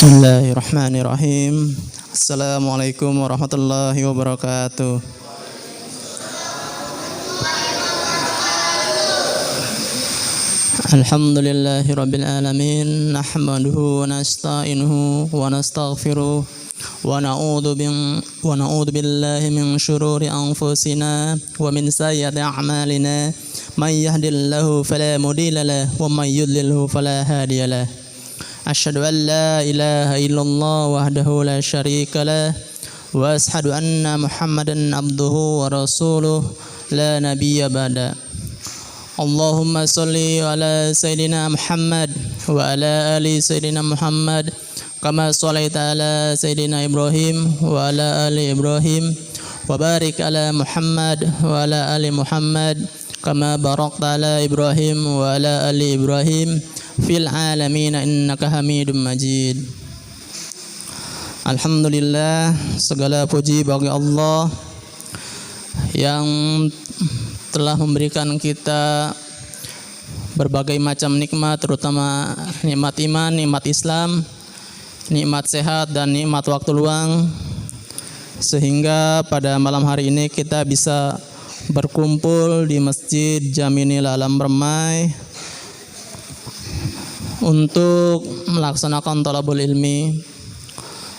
Bismillahirrahmanirrahim. Assalamualaikum warahmatullahi wabarakatuh. Alhamdulillahi rabbil alamin. Nahmaduhu wa nasta'inuhu wa nastaghfiruh wa na'udzu billahi min shururi anfusina wa min sayyiati a'malina. Man yahdihillahu fala mudilla lahu wa man yudlilhu fala hadiya lahu. Asyhadu an la ilaha illallah wahdahu la syarika lah wa asyhadu anna Muhammadan abduhu wa rasuluh la nabiyya ba'da. Allahumma shalli ala sayyidina Muhammad wa ala ali sayyidina Muhammad kama shallaita ala sayyidina Ibrahim wa ala ali Ibrahim wa barik ala Muhammad wa ala ali Muhammad kama barakta ala Ibrahim wa ala ali Ibrahim fil alamin innaka Hamidum Majid. Alhamdulillah, segala puji bagi Allah yang telah memberikan kita berbagai macam nikmat, terutama nikmat iman, nikmat Islam, nikmat sehat dan nikmat waktu luang, sehingga pada malam hari ini kita bisa berkumpul di Masjid Jaminil Alam Permai untuk melaksanakan thalabul ilmi.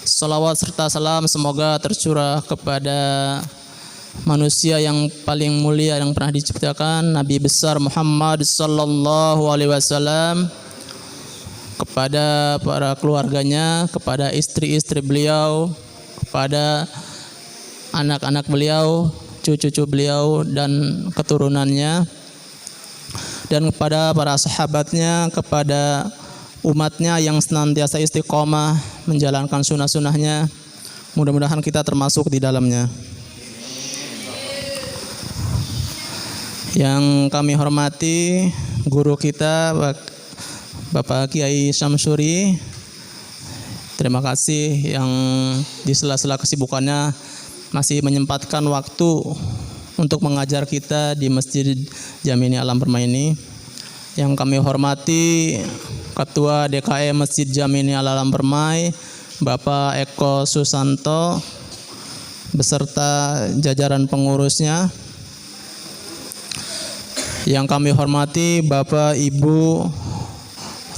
Salawat serta salam semoga tercurah kepada manusia yang paling mulia yang pernah diciptakan, Nabi besar Muhammad sallallahu alaihi wasallam, kepada para keluarganya, kepada istri-istri beliau, kepada anak-anak beliau, cucu-cucu beliau dan keturunannya, dan kepada para sahabatnya, kepada umatnya yang senantiasa istiqomah menjalankan sunnah-sunnahnya. Mudah-mudahan kita termasuk di dalamnya. Yang kami hormati guru kita Bapak Kiai Syamsuri, terima kasih yang di sela-sela kesibukannya masih menyempatkan waktu untuk mengajar kita di Masjid Jaminil Alam Permai ini. Yang kami hormati Ketua DKM Masjid Jaminil Alam Permai Bapak Eko Susanto beserta jajaran pengurusnya. Yang kami hormati Bapak Ibu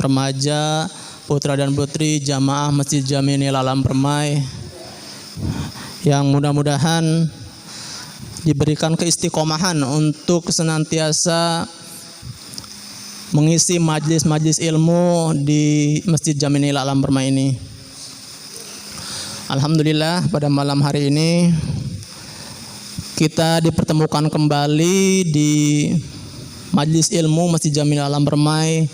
remaja, putra dan putri jamaah Masjid Jaminil Alam Permai yang mudah-mudahan diberikan keistiqomahan untuk senantiasa mengisi majlis-majlis ilmu di Masjid Jaminil Alam Permai ini. Alhamdulillah, pada malam hari ini kita dipertemukan kembali di majlis ilmu Masjid Jaminil Alam Permai,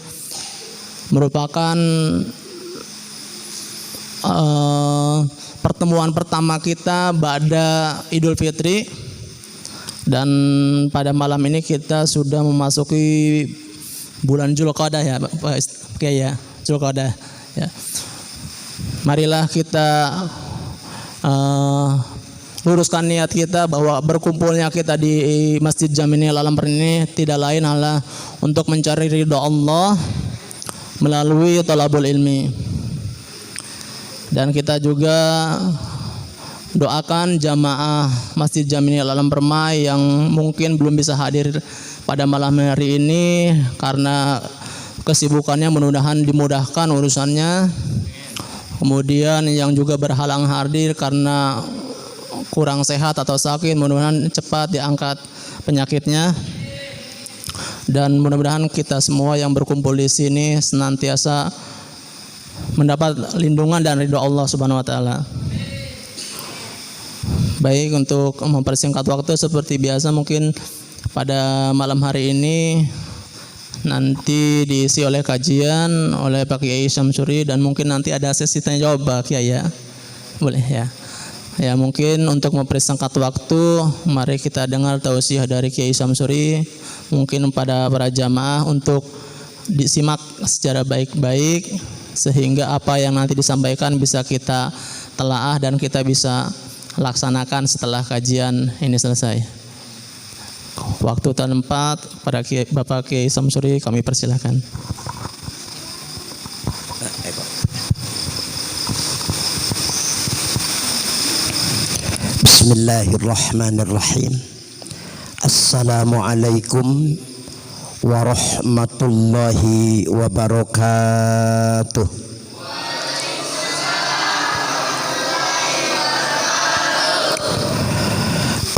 merupakan pertemuan pertama kita pada Idul Fitri, dan pada malam ini kita sudah memasuki bulan Dzulqa'dah ya Pak Kiai ya, Dzulqa'dah ya. Marilah kita luruskan niat kita bahwa berkumpulnya kita di Masjid Jaminil Alam Permai ini tidak lain adalah untuk mencari ridha Allah melalui thalabul ilmi. Dan kita juga doakan jamaah Masjid Jaminil Alam Permai yang mungkin belum bisa hadir pada malam hari ini karena kesibukannya, mudah-mudahan dimudahkan urusannya. Kemudian yang juga berhalang hadir karena kurang sehat atau sakit, mudah-mudahan cepat diangkat penyakitnya. Dan mudah-mudahan kita semua yang berkumpul di sini senantiasa mendapat lindungan dan ridha Allah Subhanahu wa taala. Baik, untuk mempersingkat waktu seperti biasa, mungkin pada malam hari ini nanti diisi oleh kajian oleh Pak Kiai Syamsuri, dan mungkin nanti ada sesi tanya jawab Pak Kiai ya. Boleh ya. Ya, mungkin untuk mempersingkat waktu, mari kita dengar tausiah dari Kiai Syamsuri, mungkin pada para jamaah untuk disimak secara baik-baik sehingga apa yang nanti disampaikan bisa kita telaah dan kita bisa laksanakan setelah kajian ini selesai. Waktu dan tempat pada Bapak Kiai Syamsuri kami persilahkan. Bismillahirrahmanirrahim. Assalamualaikum warahmatullahi wabarakatuh.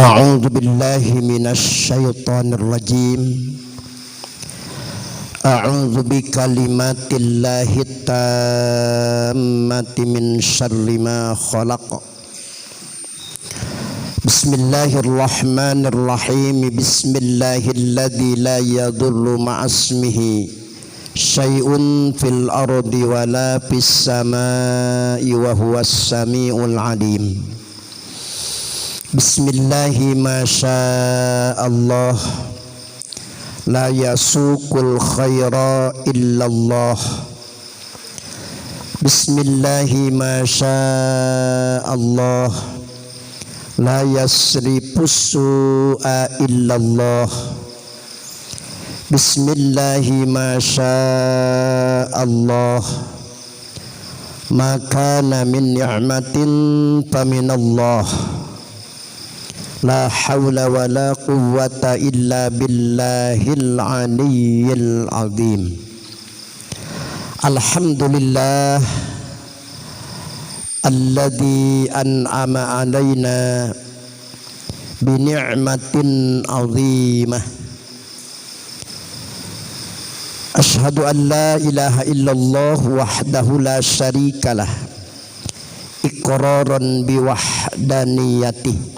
A'udzu billahi minasy syaithanir rajim. A'udzu bikalimatillahi tammati min syarri ma khalaq. Bismillahirrahmanirrahim. Bismillahilladzi la yadurru ma'asmihi syai'un fil ardi wala fis samai wa huwas samiul alim. Bismillahi ma sya'allah la yasuqul khaira illallah. Bismillahi ma sya'allah la yasrifus su'a illallah. Bismillahi ma sya'allah ma kana min ni'matin faminallah. La hawla wa la quwwata illa billahil aliyyil azim. Alhamdulillah alladzi an'ama alaina bi ni'matin 'azimah. Asyhadu an la ilaha illallah wahdahu la syarikalah iqraran bi wahdaniyatihi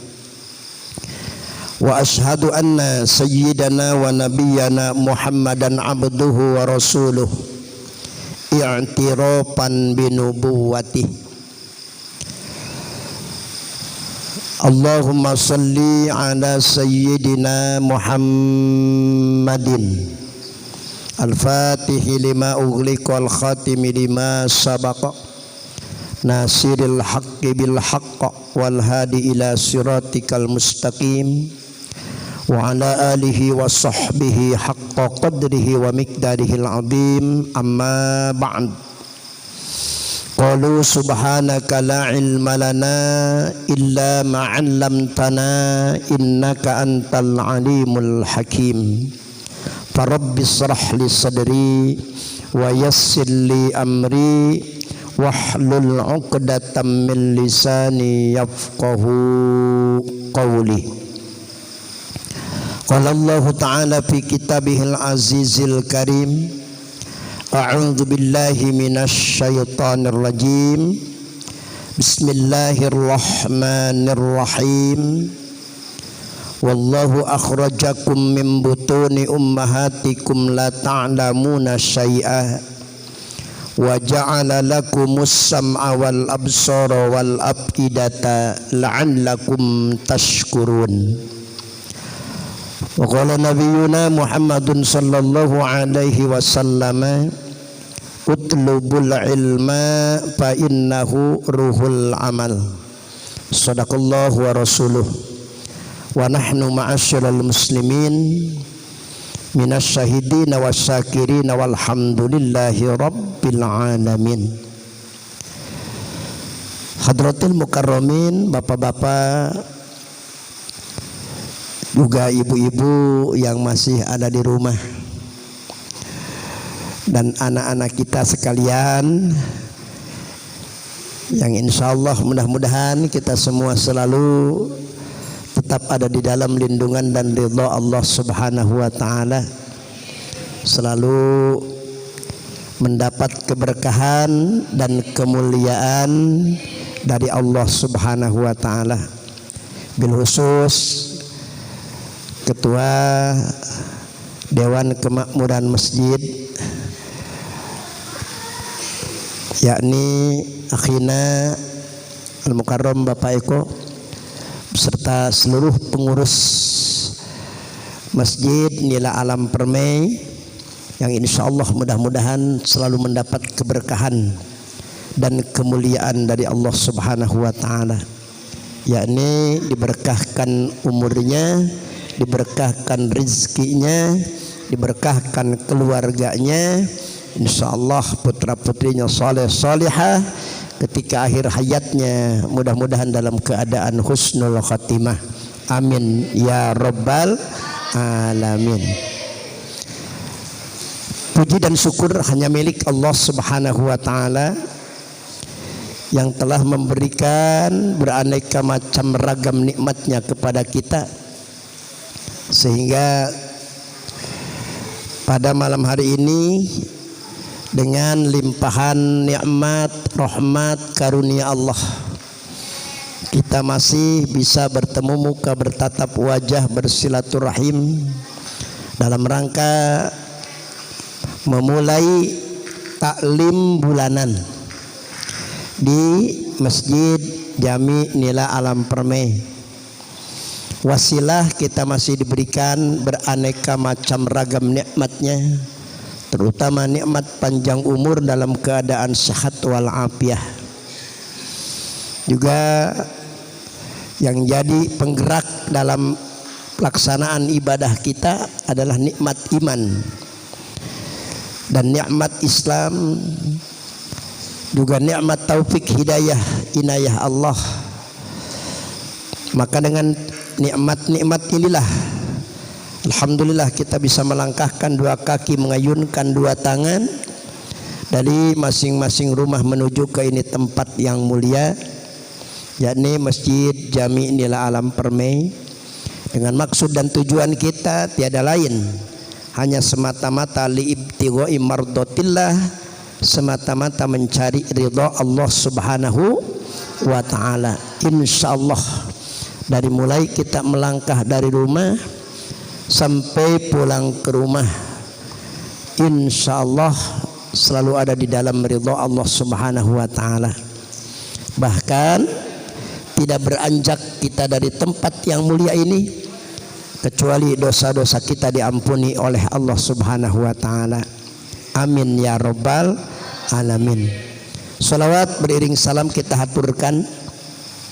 wa asyhadu anna sayyidana wa nabiyyana Muhammadan abduhu wa rasuluh i'tirafan bi nubuwwatihi. Allahumma salli ala sayyidina Muhammadin al-fatihi lima ughliqa al-khatimi lima sabaqa nasiril haqqi bil haqq wal hadi ila siratikal mustaqim wa ala alihi wa sahbihi haqqa qadrihi wa miqdarihil azim. Amma ba'd. Qalu subhanaka la ilma lana illa ma 'allamtana innaka antal alimul hakim. Farabbi shrah li sadri wa yassir li amri wahlul 'uqdatam min lisani yafqahu qawli. Qala Allah ta'ala fi kitabihil azizil karim. A'udzu billahi minasy syaithanir rajim. Bismillahirrahmanirrahim. Wallahu akhrajakum min butuni ummahatikum la ta'lamuna syai'a wa ja'ala lakumus sam'a wal absara wal afidata la'allakum tashkurun. Wa qala nabiyuna Muhammadun sallallahu alaihi wasallam utlubul ilma fa innahu ruhul amal. Sadaqallahu wa rasuluh. Wa nahnu ma'asyiral muslimin minasyahidina wasyakirina walhamdulillahi rabbil alamin. Hadratul mukarramin, bapak-bapak, juga ibu-ibu yang masih ada di rumah, dan anak-anak kita sekalian yang insyaallah mudah-mudahan kita semua selalu tetap ada di dalam lindungan dan ridha Allah Subhanahu wa taala, selalu mendapat keberkahan dan kemuliaan dari Allah Subhanahu wa taala. Bil khusus Ketua Dewan Kemakmuran Masjid, yakni akhina Al-Mukarram Bapak Eko, beserta seluruh pengurus Masjid Nila Alam Permai, yang insyaallah mudah-mudahan selalu mendapat keberkahan dan kemuliaan dari Allah Subhanahu wa taala, yakni diberkahkan umurnya, diberkahkan rezekinya, diberkahkan keluarganya, insyaallah putra-putrinya saleh salihah, ketika akhir hayatnya, mudah-mudahan dalam keadaan husnul khatimah. Amin ya rabbal alamin. Puji dan syukur hanya milik Allah Subhanahu wa taala yang telah memberikan beraneka macam ragam nikmatnya kepada kita, sehingga pada malam hari ini dengan limpahan nikmat, rahmat, karunia Allah, kita masih bisa bertemu muka, bertatap wajah, bersilaturahim dalam rangka memulai taklim bulanan di Masjid Jami Nila Alam Permai. Wasilah kita masih diberikan beraneka macam ragam nikmatnya, terutama nikmat panjang umur dalam keadaan sehat wal afiah. Juga yang jadi penggerak dalam pelaksanaan ibadah kita adalah nikmat iman dan nikmat Islam, juga nikmat taufik hidayah inayah Allah. Maka dengan nikmat-nikmat inilah alhamdulillah kita bisa melangkahkan dua kaki, mengayunkan dua tangan dari masing-masing rumah menuju ke ini tempat yang mulia, yakni Masjid Jami Nila Alam Permai, dengan maksud dan tujuan kita tiada lain hanya semata-mata liibtigha'i mardatillah, semata-mata mencari ridha Allah Subhanahu wa taala. Insyaallah dari mulai kita melangkah dari rumah sampai pulang ke rumah, insyaallah selalu ada di dalam ridha Allah Subhanahu wa taala. Bahkan tidak beranjak kita dari tempat yang mulia ini kecuali dosa-dosa kita diampuni oleh Allah Subhanahu wa taala. Amin ya rabbal alamin. Salawat beriring salam kita haturkan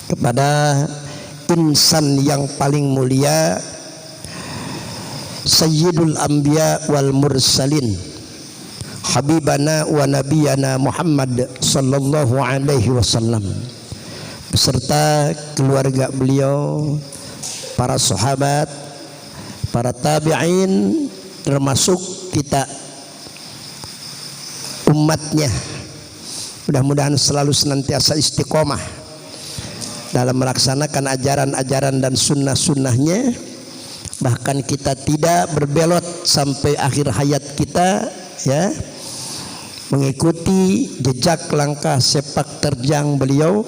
kepada insan yang paling mulia, Sayyidul Anbiya wal Mursalin, Habibana wa Nabiyana Muhammad sallallahu alaihi wasallam, beserta keluarga beliau, para sahabat, para tabi'in, termasuk kita umatnya. Mudah-mudahan selalu senantiasa istiqomah dalam melaksanakan ajaran-ajaran dan sunnah-sunnahnya, bahkan kita tidak berbelot sampai akhir hayat kita, ya, mengikuti jejak langkah sepak terjang beliau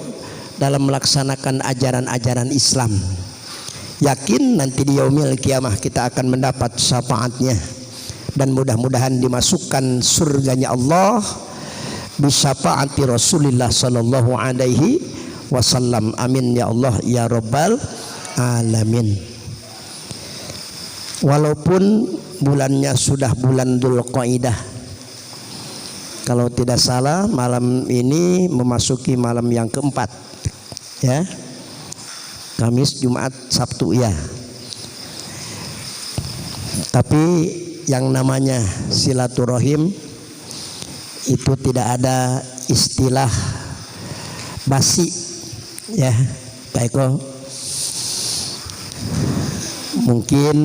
dalam melaksanakan ajaran-ajaran Islam. Yakin nanti di yaumil kiamah kita akan mendapat syafaatnya, dan mudah-mudahan dimasukkan surganya Allah bisyafaati Rasulullah sallallahu alaihi wasallam. Amin ya Allah ya rabbal alamin. Walaupun bulannya sudah bulan Dzulqa'dah, kalau tidak salah malam ini memasuki malam yang keempat, ya, Kamis, Jumat, Sabtu, ya. Tapi yang namanya silaturahim itu tidak ada istilah basi, ya, Pak Eko. Mungkin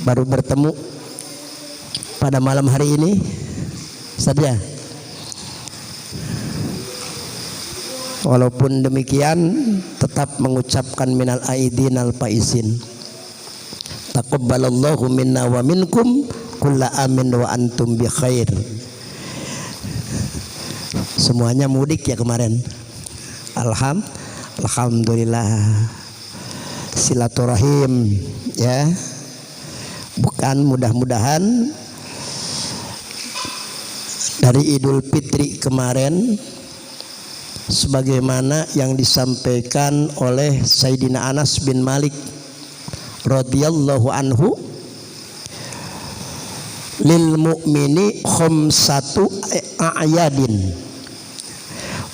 baru bertemu pada malam hari ini saja. Walaupun demikian tetap mengucapkan minal aidin al faizin, taqabbalallahu minna wa minkum kulla amin wa antum bi khair. Semuanya mudik ya kemarin. Alhamdulillah. Silaturahim, ya. Bukan, mudah-mudahan dari Idul Fitri kemarin, sebagaimana yang disampaikan oleh Sayyidina Anas bin Malik radhiyallahu anhu, lil mu'mini khamsatu a'yadin,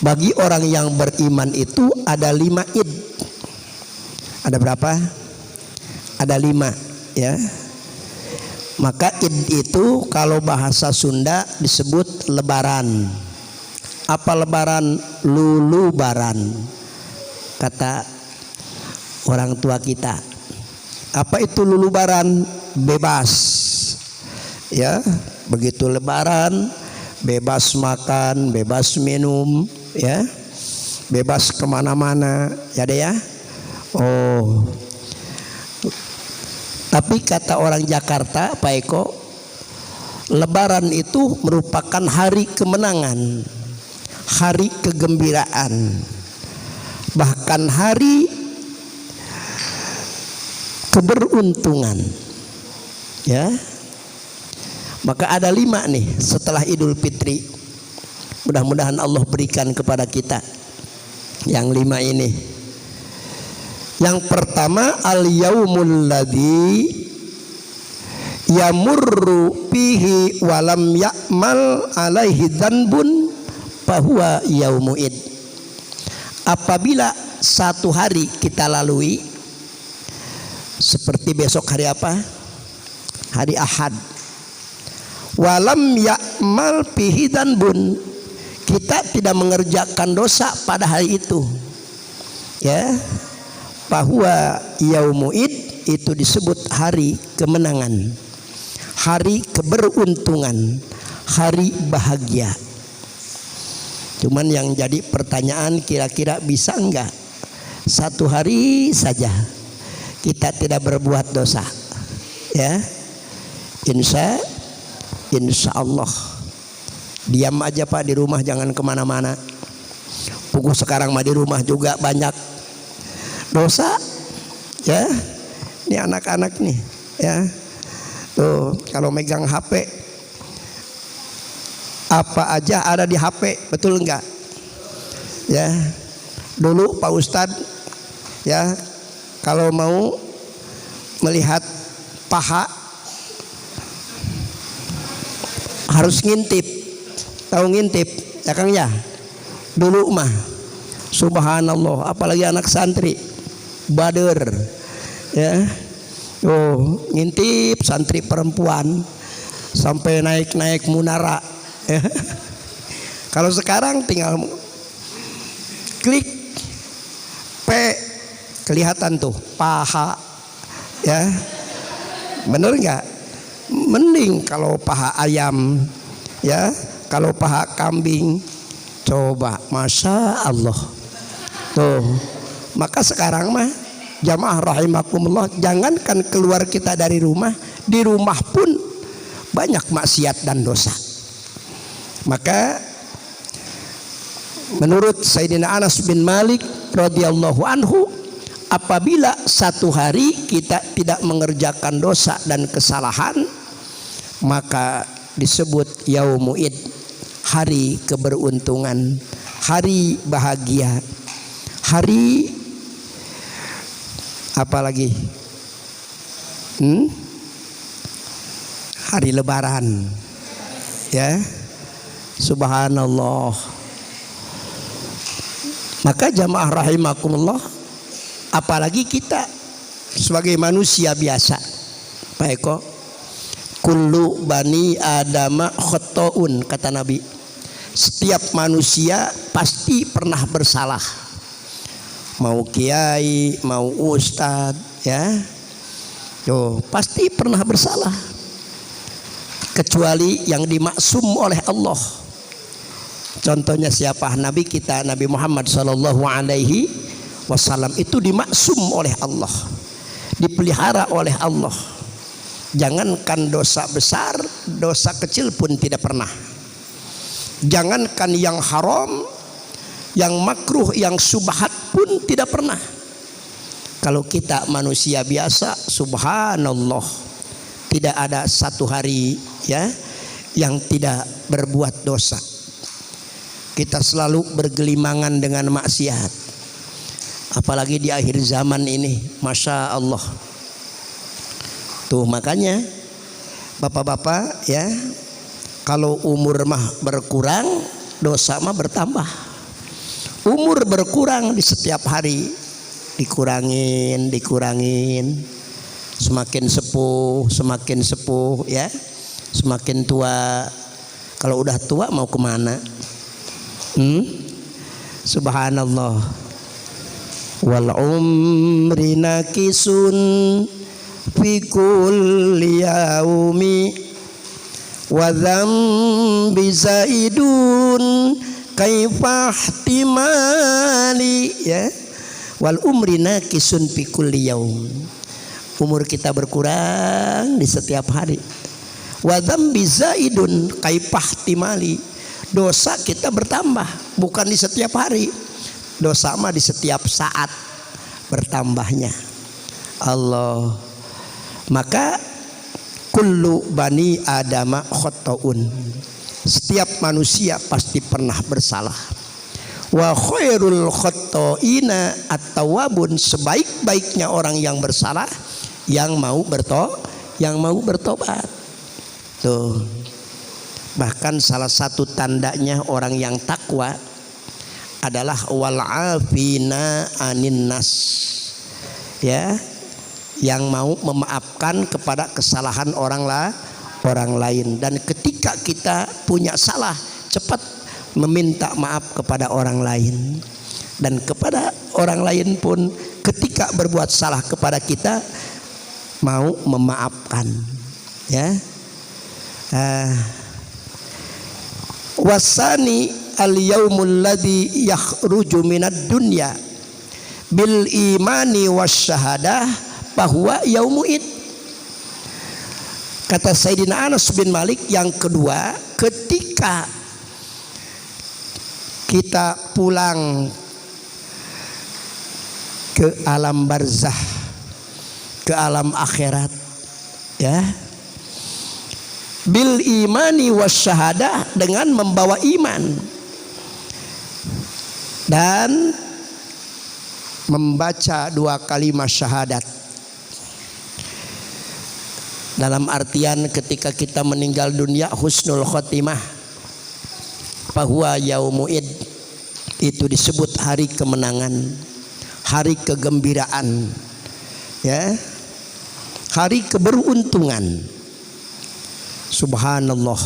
bagi orang yang beriman itu ada 5 id. Ada berapa? Ada 5, ya. Maka id itu kalau bahasa Sunda disebut lebaran. Apa lebaran? Lulubaran, kata orang tua kita. Apa itu lulubaran? Bebas. Ya, begitu lebaran bebas makan, bebas minum, ya, bebas kemana-mana, ya deh ya. Oh, tapi kata orang Jakarta, Pak Eko, lebaran itu merupakan hari kemenangan, hari kegembiraan, bahkan hari keberuntungan, ya. Maka ada 5 nih setelah Idul Fitri. Mudah-mudahan Allah berikan kepada kita yang 5 ini. Yang pertama, al-yaumul ladzi yamurru fihi walam ya'mal alaihi dzanbun fahuwa yaumu id. Apabila satu hari kita lalui, seperti besok hari apa? Hari Ahad. Walam ya'mal fihi dzanbun, kita tidak mengerjakan dosa pada hari itu, ya, bahwa yaumu id itu disebut hari kemenangan, hari keberuntungan, hari bahagia. Cuman yang jadi pertanyaan, kira-kira bisa enggak satu hari saja kita tidak berbuat dosa, ya? Insya Allah. Diam aja Pak di rumah, jangan kemana-mana. Pukul sekarang mah di rumah juga banyak dosa, ya. Ini anak-anak nih, ya. Tuh kalau megang HP, apa aja ada di HP, betul enggak? Ya. Dulu Pak Ustadz, ya, kalau mau melihat paha harus ngintip. Tahu ngintip ya Kang ya? Dulu mah subhanallah, apalagi anak santri bader, ya. Oh, ngintip santri perempuan sampai naik-naik munara, ya. Kalau sekarang tinggal klik P, kelihatan tuh paha, ya. Bener nggak? Mending kalau paha ayam, ya, kalau paha kambing, coba, masya Allah. Tuh, maka sekarang mah jamaah rahimakumullah, jangankan keluar kita dari rumah, di rumah pun banyak maksiat dan dosa. Maka menurut Sayyidina Anas bin Malik radhiyallahu anhu, apabila satu hari kita tidak mengerjakan dosa dan kesalahan, maka disebut yaumu id, hari keberuntungan, hari bahagia, hari apa lagi? Hari lebaran, ya. Subhanallah. Maka jamaah rahimakumullah, apalagi kita sebagai manusia biasa, Pak Eko, kullu bani adama khotoun, kata Nabi. Setiap manusia pasti pernah bersalah. Mau kiai, mau ustadz, ya. Tuh, pasti pernah bersalah. Kecuali yang dimaksum oleh Allah. Contohnya siapa? Nabi kita, Nabi Muhammad sallallahu alaihi wasallam itu dimaksum oleh Allah, dipelihara oleh Allah. Jangankan dosa besar, dosa kecil pun tidak pernah. Jangankan yang haram, yang makruh, yang subhat pun tidak pernah. Kalau kita manusia biasa, subhanallah, tidak ada satu hari, ya, yang tidak berbuat dosa. Kita selalu bergelimangan dengan maksiat. Apalagi di akhir zaman ini, masya Allah. Tuh makanya bapak-bapak, ya, kalau umur mah berkurang, dosa mah bertambah. Umur berkurang di setiap hari, dikurangin, semakin sepuh, ya, semakin tua. Kalau udah tua mau kemana? Subhanallah. Wal umri nakisun fi kulli yaumi wa dzambi zaidun kaifa ihtimali, ya. Wal umri nakisun fi kulli yaum. Umur kita berkurang di setiap hari. Wa dzambi zaidun kaifa ihtimali. Dosa kita bertambah, bukan di setiap hari. Dosa mah di setiap saat bertambahnya. Allah. Maka kullu bani adama khotoun. Setiap manusia pasti pernah bersalah. Wa khairul khotoina at-tawwabun. Sebaik-baiknya orang yang bersalah yang mau bertobat. Tuh. Bahkan salah satu tandanya orang yang takwa adalah wal afina anin nas, ya, yang mau memaafkan kepada kesalahan orang lain. Dan ketika kita punya salah, cepat meminta maaf kepada orang lain. Dan kepada orang lain pun ketika berbuat salah kepada kita mau memaafkan, ya. Wasani al-yaumul ladzi yakhruju minad dunya bil imani wasyahadah bahwa yaumuid. Kata Sayyidina Anas bin Malik, yang kedua, ketika kita pulang ke alam barzah, ke alam akhirat, ya, bil imani wasyahadah, dengan membawa iman dan membaca 2 kalimat syahadat. Dalam artian ketika kita meninggal dunia husnul khotimah, bahwa yaumuid itu disebut hari kemenangan, hari kegembiraan, ya, hari keberuntungan. Subhanallah.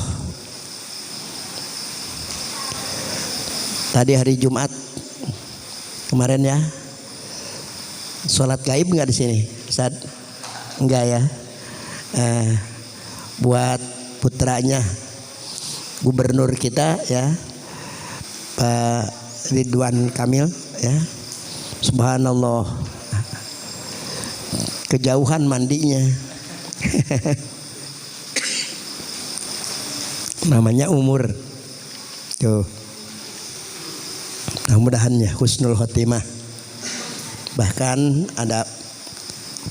Tadi hari Jumat kemarin, ya, sholat gaib nggak di sini? Ustaz? Enggak, ya. Buat putranya gubernur kita, ya, Pak Ridwan Kamil, ya. Subhanallah. Kejauhan mandinya. Namanya umur. Tuh. Mudah-mudahan ya husnul khotimah. Bahkan ada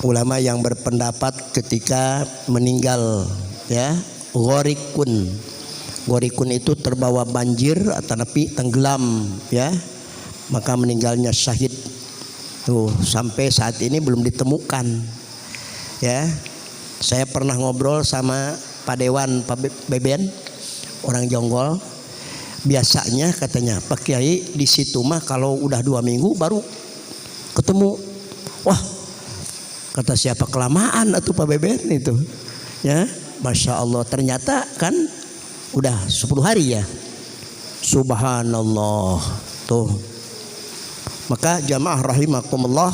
ulama yang berpendapat ketika meninggal, ya, ghorikun. Ghorikun itu terbawa banjir atau tenggelam, ya, maka meninggalnya syahid. Tuh, sampai saat ini belum ditemukan, ya. Saya pernah ngobrol sama Pak Dewan, Pak Beben, orang Jonggol. Biasanya katanya Pak Kiai di situ mah kalau udah 2 minggu baru ketemu. Wah, kata siapa, kelamaan atuh Pak Beben itu, ya. Masya Allah, ternyata kan udah 10 hari, ya. Subhanallah. Tuh. Maka jamaah rahimakumullah,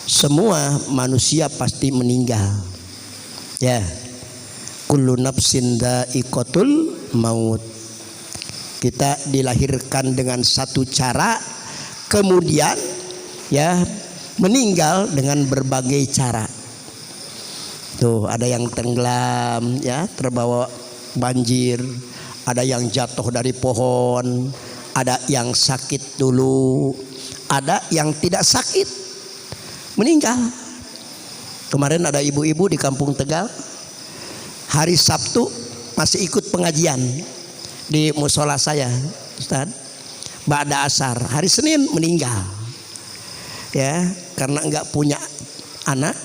semua manusia pasti meninggal, ya. Kullu nafsin dha'iqatul maut. Kita dilahirkan dengan satu cara, kemudian, ya, meninggal dengan berbagai cara. Tuh, ada yang tenggelam, ya, terbawa banjir, ada yang jatuh dari pohon, ada yang sakit dulu, ada yang tidak sakit meninggal. Kemarin ada ibu-ibu di Kampung Tegal, hari Sabtu masih ikut pengajian di musola saya, Ustaz. Ba'da asar, hari Senin meninggal, ya, karena enggak punya anak.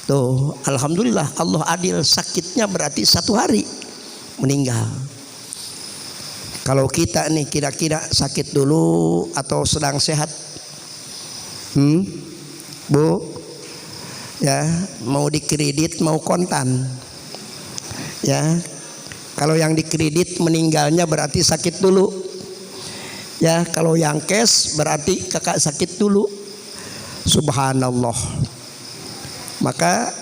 Tuh, alhamdulillah Allah adil, sakitnya berarti 1 hari meninggal. Kalau kita nih kira-kira sakit dulu atau sedang sehat, Bu, ya, mau dikredit mau kontan, ya. Kalau yang dikredit meninggalnya berarti sakit dulu. Ya, kalau yang cash berarti kakak sakit dulu. Subhanallah. Maka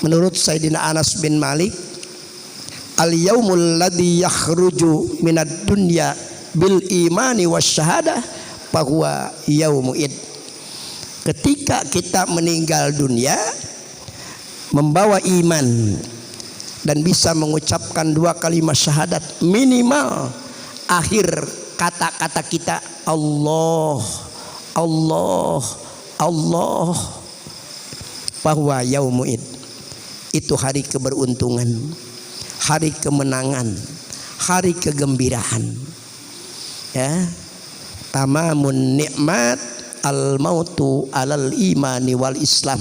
menurut Sayyidina Anas bin Malik, al-yaumul ladzi yakhruju minad dunya bil imani wasyahadah fahuwa yaumu id. Ketika kita meninggal dunia membawa iman dan bisa mengucapkan 2 kalimat syahadat, minimal akhir kata-kata kita Allah, Allah, Allah, bahwa yaumu id, itu hari keberuntungan, hari kemenangan, hari kegembiraan. Ya, tamamun nikmat al-mautu alal imani wal islam.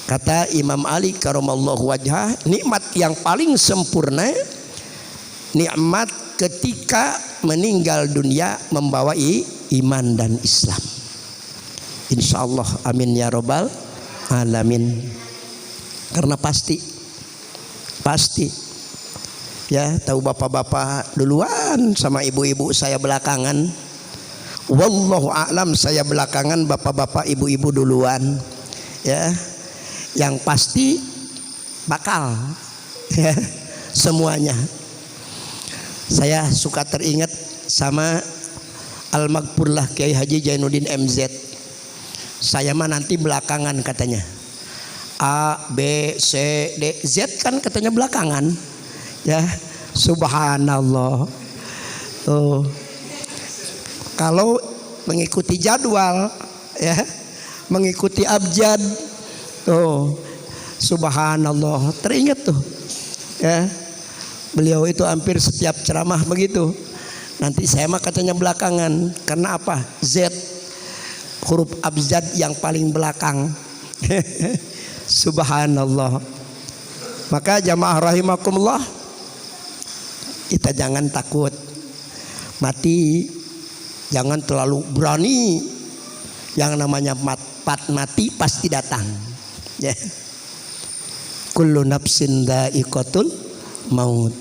Kata Imam Ali karamallahu wajhah, nikmat yang paling sempurna nikmat ketika meninggal dunia membawa iman dan Islam. Insyaallah, amin ya rabbal alamin. Karena pasti ya, tahu bapak-bapak duluan sama ibu-ibu saya belakangan. Wallahu a'lam, saya belakangan, bapak-bapak ibu-ibu duluan. Ya, yang pasti bakal ya, semuanya. Saya suka teringat sama Al-Maghfurlah Kiai Haji Jainuddin MZ. Saya mah nanti belakangan katanya. A, B, C, D, Z kan katanya belakangan. Ya, subhanallah. Oh. Kalau mengikuti jadwal ya, mengikuti abjad, subhanallah, teringat tuh ya, beliau itu hampir setiap ceramah begitu. Nanti saya mah katanya belakangan, karena apa? Z, huruf abjad yang paling belakang. Subhanallah. Maka jamaah rahimakumullah, kita jangan takut mati. Jangan terlalu berani. Yang namanya mati pasti datang. Ya. Kullu nafsin dha'iqatul maut.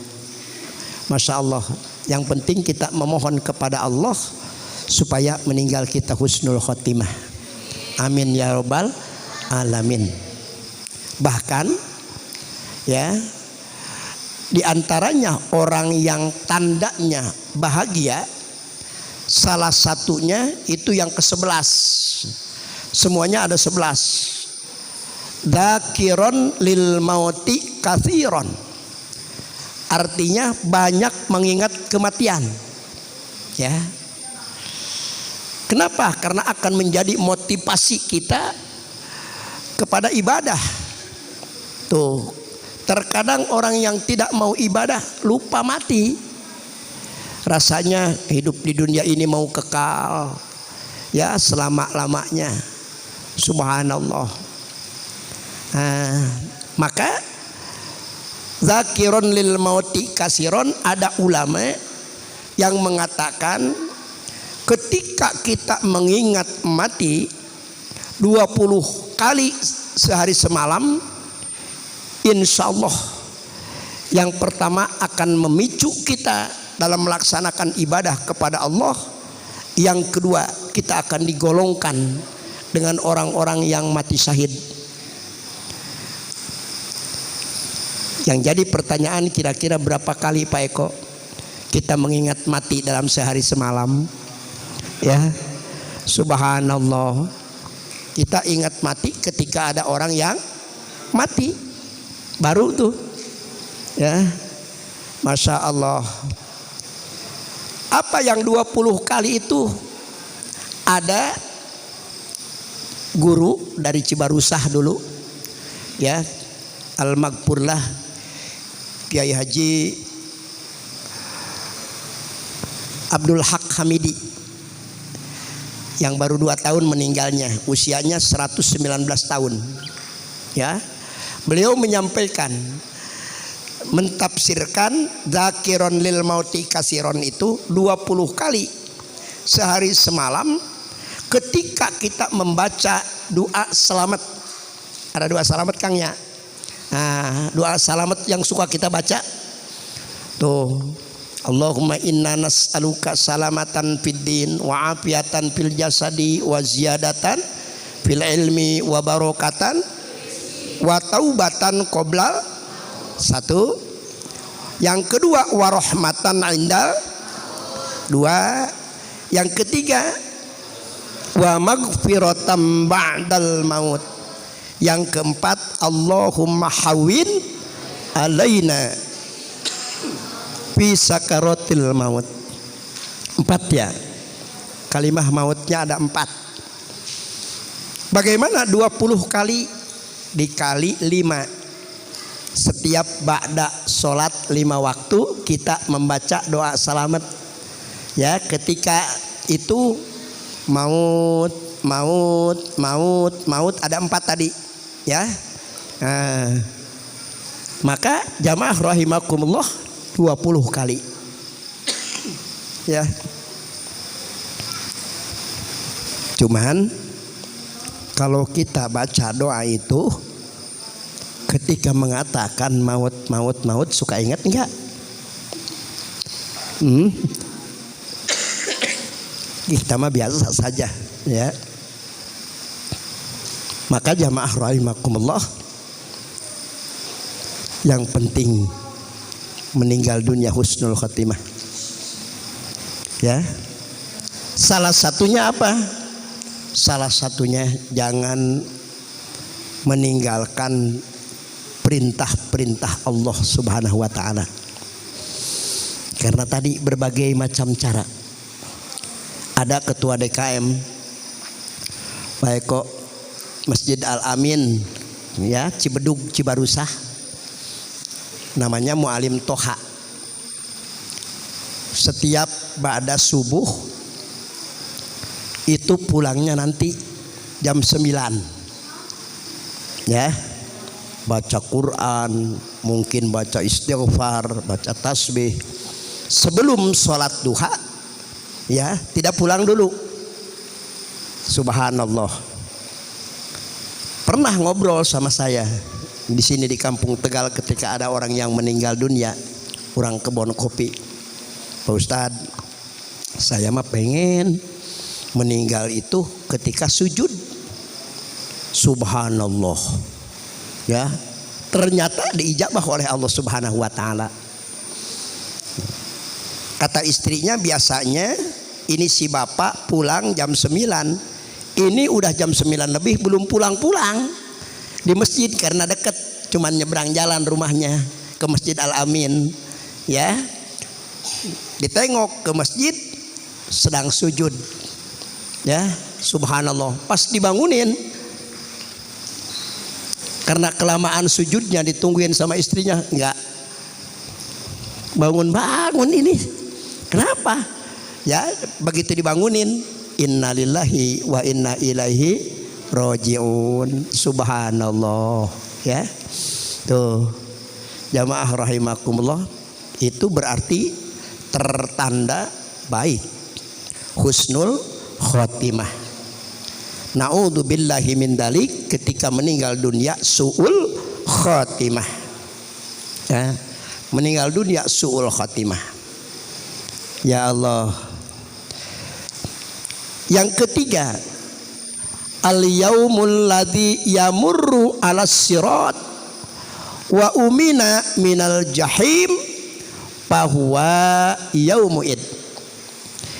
Masya Allah. Yang penting kita memohon kepada Allah supaya meninggal kita husnul khotimah. Amin ya rabbal alamin. Bahkan ya, di antaranya orang yang tandanya bahagia, salah satunya itu yang ke-11. Semuanya ada 11. Dzakiron lil mauti katsiron. Artinya banyak mengingat kematian. Ya. Kenapa? Karena akan menjadi motivasi kita kepada ibadah. Tuh, terkadang orang yang tidak mau ibadah lupa mati. Rasanya hidup di dunia ini mau kekal ya selama-lamanya. Subhanallah. Maka zakiron lil mauti kasiron, ada ulama yang mengatakan ketika kita mengingat mati 20 kali sehari semalam, insya Allah yang pertama akan memicu kita dalam melaksanakan ibadah kepada Allah. Yang kedua, kita akan digolongkan dengan orang-orang yang mati syahid. Yang jadi pertanyaan, kira-kira berapa kali Pak Eko kita mengingat mati dalam sehari semalam? Ya, subhanallah. Kita ingat mati ketika ada orang yang mati, baru tuh ya, masya Allah. Apa yang 20 kali itu? Ada guru dari Cibarusah dulu ya, Al-Maghfurlah Kiai Haji Abdul Haq Hamidi, yang baru 2 tahun meninggalnya, usianya 119 tahun ya. Beliau menyampaikan, mentafsirkan zakiron lil mauti kasiron itu 20 kali sehari semalam ketika kita membaca doa selamat. Ada doa selamat Kang ya. Nah, doa selamat yang suka kita baca tuh, Allahumma inna nas'aluka salamatan fid din wa afiatan fil jasadi wa ziyadatan fil ilmi wa barakatan wa taubatan qoblal. Satu. Yang kedua wa rahmatan indal. Dua. Yang ketiga wa maghfiratan ba'dal maut. Yang keempat Allahumma hawin alaina fi sakaratil maut. 4 ya. Kalimah mautnya ada 4. Bagaimana 20 kali dikali 5? Setiap ba'da sholat 5 waktu kita membaca doa selamat. Ya, ketika itu maut ada 4 tadi. Ya. Maka jamaah rahimakumullah 20 kali. Ya. Cuman kalau kita baca doa itu ketika mengatakan maut suka ingat enggak? Kita mah biasa saja, ya. Maka jamaah rahimakumullah, yang penting meninggal dunia husnul khotimah. Ya. Salah satunya apa? Salah satunya jangan meninggalkan perintah-perintah Allah Subhanahu wa taala. Karena tadi berbagai macam cara. Ada ketua DKM baik kok Masjid Al-Amin, ya, Cibedug Cibarusah, namanya Mualim Toha. Setiap ba'da subuh itu pulangnya nanti jam 9, ya, baca Quran, mungkin baca istighfar, baca tasbih sebelum sholat duha, ya, tidak pulang dulu. Subhanallah. Pernah ngobrol sama saya di sini di Kampung Tegal ketika ada orang yang meninggal dunia, orang kebon kopi. Pak Ustadz, saya mah pengen meninggal itu ketika sujud. Subhanallah. Ya, ternyata diijabah oleh Allah Subhanahu wa taala. Kata istrinya, biasanya ini si bapak pulang jam 9. Ini udah jam 9 lebih belum pulang-pulang di masjid karena dekat, cuman nyebrang jalan rumahnya ke Masjid Al-Amin. Ya. Ditengok ke masjid sedang sujud. Ya, subhanallah. Pas dibangunin, karena kelamaan sujudnya ditungguin sama istrinya, enggak bangun ini. Kenapa? Ya, begitu dibangunin, innalillahi wa inna ilaihi rajiun. Subhanallah. Ya, tuh jamaah rahimakumullah, itu berarti tertanda baik, husnul khotimah. Na'udzubillahi min dalik, ketika meninggal dunia su'ul khotimah. Ya, meninggal dunia su'ul khotimah. Ya Allah. Yang ketiga, al-yaumul ladzi yamurru 'alas sirat wa umina minal jahim fahuwa yaumuid.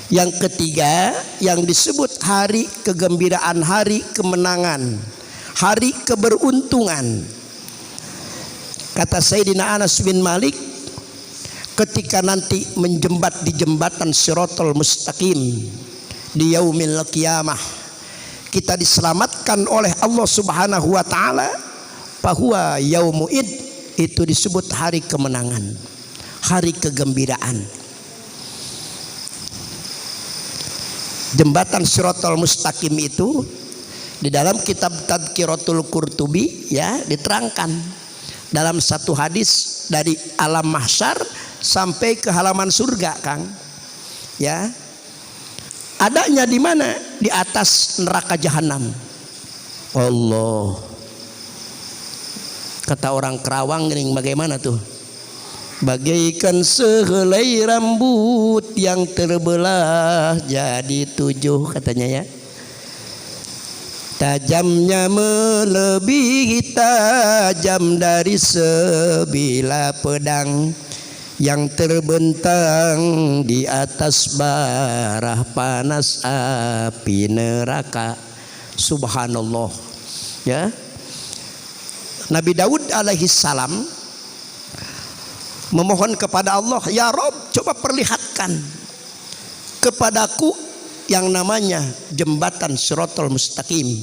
Yang ketiga, yang disebut hari kegembiraan, hari kemenangan, hari keberuntungan. Kata Sayyidina Anas bin Malik, ketika nanti menjembat di jembatan Siratal Mustaqim di yaumil qiyamah, kita diselamatkan oleh Allah Subhanahu wa taala, fahuwa yaumuid, itu disebut hari kemenangan, hari kegembiraan. Jembatan Siratal Mustaqim itu di dalam kitab Tadhkiratul Qurtubi, ya, diterangkan dalam satu hadis dari alam mahsyar sampai ke halaman surga, Kang. Ya. Adanya di mana? Di atas neraka jahanam. Allah. Kata orang Kerawang, bagaimana tuh? bagaikan sehelai rambut yang terbelah jadi 7 katanya ya. Tajamnya melebihi tajam dari sebilah pedang yang terbentang di atas bara panas api neraka. Subhanallah. Ya. Nabi Daud alaihi salam memohon kepada Allah, ya Rob, coba perlihatkan kepadaku yang namanya jembatan Shiratal Mustaqim.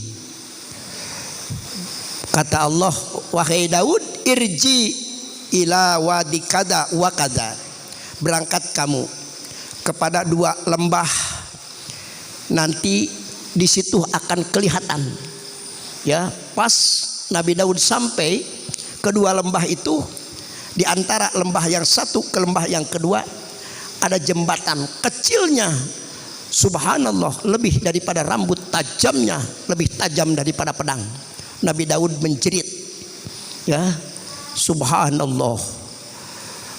Kata Allah, wahai Daud, irji ila wadi kada wa kada. Berangkat kamu kepada 2 lembah. Nanti di situ akan kelihatan. Ya, pas Nabi Daud sampai ke 2 lembah itu, di antara lembah yang satu ke lembah yang kedua ada jembatan kecilnya. Subhanallah, lebih daripada rambut, tajamnya lebih tajam daripada pedang. Nabi Daud menjerit. Ya, subhanallah.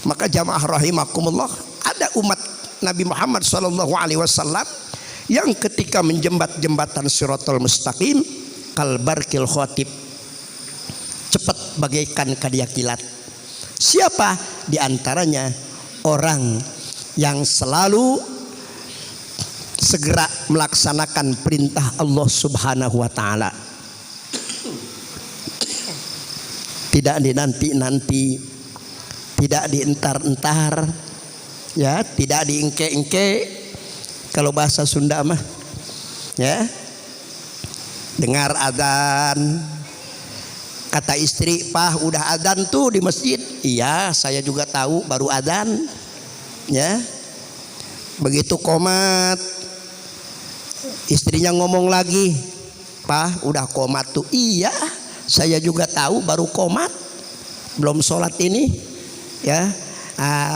Maka jamaah rahimakumullah, ada umat Nabi Muhammad SAW yang ketika menjembat jembatan Shiratal Mustaqim kal barqil khatib, cepat bagaikan kadia kilat. Siapa? Di antaranya orang yang selalu segera melaksanakan perintah Allah Subhanahu wa taala. Tidak dinanti-nanti, tidak dientar-entar, ya, tidak diengke-engke. Kalau bahasa Sunda mah, ya. Dengar adzan, kata istri, "Pah, udah adzan tuh di masjid." Iya, saya juga tahu baru adzan. Ya. Begitu komat, istrinya ngomong lagi, "Pah, udah komat tuh." Iya, saya juga tahu baru komat, belum sholat ini. Ya,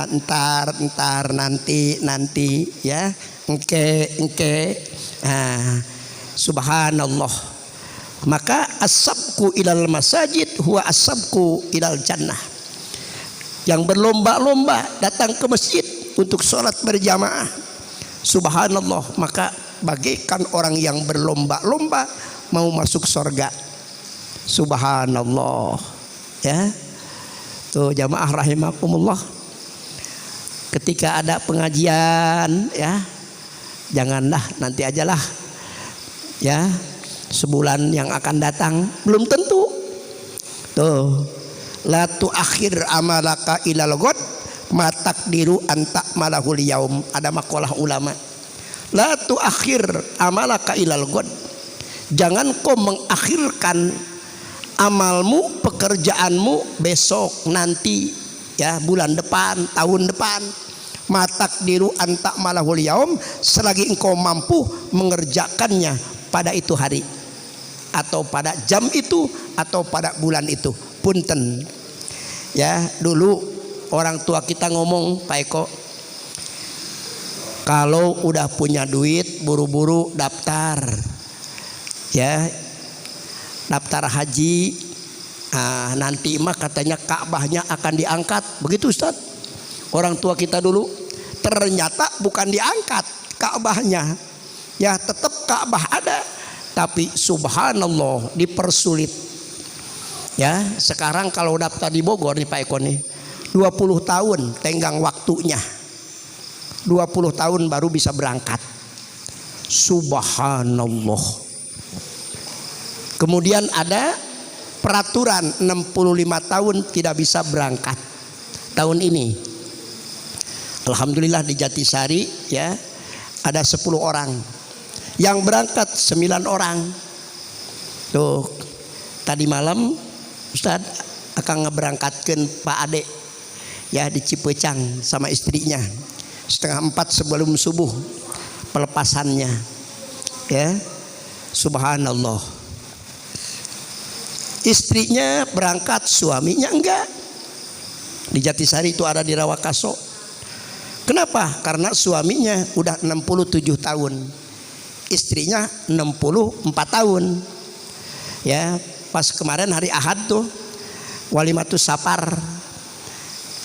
entar nanti ya, engke. Subhanallah. Maka as-sabqu ilal masajid huwa as-sabqu ilal jannah. Yang berlomba-lomba datang ke masjid untuk sholat berjamaah. Subhanallah, maka bagaikan orang yang berlomba-lomba mau masuk surga. Subhanallah. Ya. Tuh jamaah rahimakumullah. Ketika ada pengajian, ya, janganlah, nanti ajalah. Ya, sebulan yang akan datang belum tentu. Tuh, la tuakhir amalaka ilal ghad ma taqdiru anta malahul yaum. Ada makalah ulama. La tuakhir amalaka ilal ghad. Jangan kau mengakhirkan amalmu, pekerjaanmu besok, nanti, ya, bulan depan, tahun depan. Ma taqdiru anta malahul yaum, selagi engkau mampu mengerjakannya pada itu hari, atau pada jam itu, atau pada bulan itu. Punten. Ya, dulu orang tua kita ngomong, Pak Eko, kalau udah punya duit buru-buru daftar, ya, daftar haji. Nanti mah katanya Ka'bahnya akan diangkat. Begitu Ustaz, orang tua kita dulu. Ternyata bukan diangkat Ka'bahnya, ya, tetap Ka'bah ada, tapi subhanallah dipersulit. Ya, sekarang kalau daftar di Bogor nih Pak Eko nih, 20 tahun tenggang waktunya. 20 tahun baru bisa berangkat. Subhanallah. Kemudian ada peraturan 65 tahun tidak bisa berangkat. Tahun ini alhamdulillah di Jatisari, ya, ada 10 orang. Yang berangkat 9 orang. Tuh, tadi malam Ustaz akan ngeberangkatkan Pak Ade, ya, di Cipecang sama istrinya. 3:30 sebelum subuh pelepasannya. Ya. Subhanallah. Istrinya berangkat, suaminya enggak. Di Jatisari itu ada di Rawakaso. Kenapa? Karena suaminya udah 67 tahun. Istrinya 64 tahun. Ya, pas kemarin hari Ahad tuh Walimatus Safar.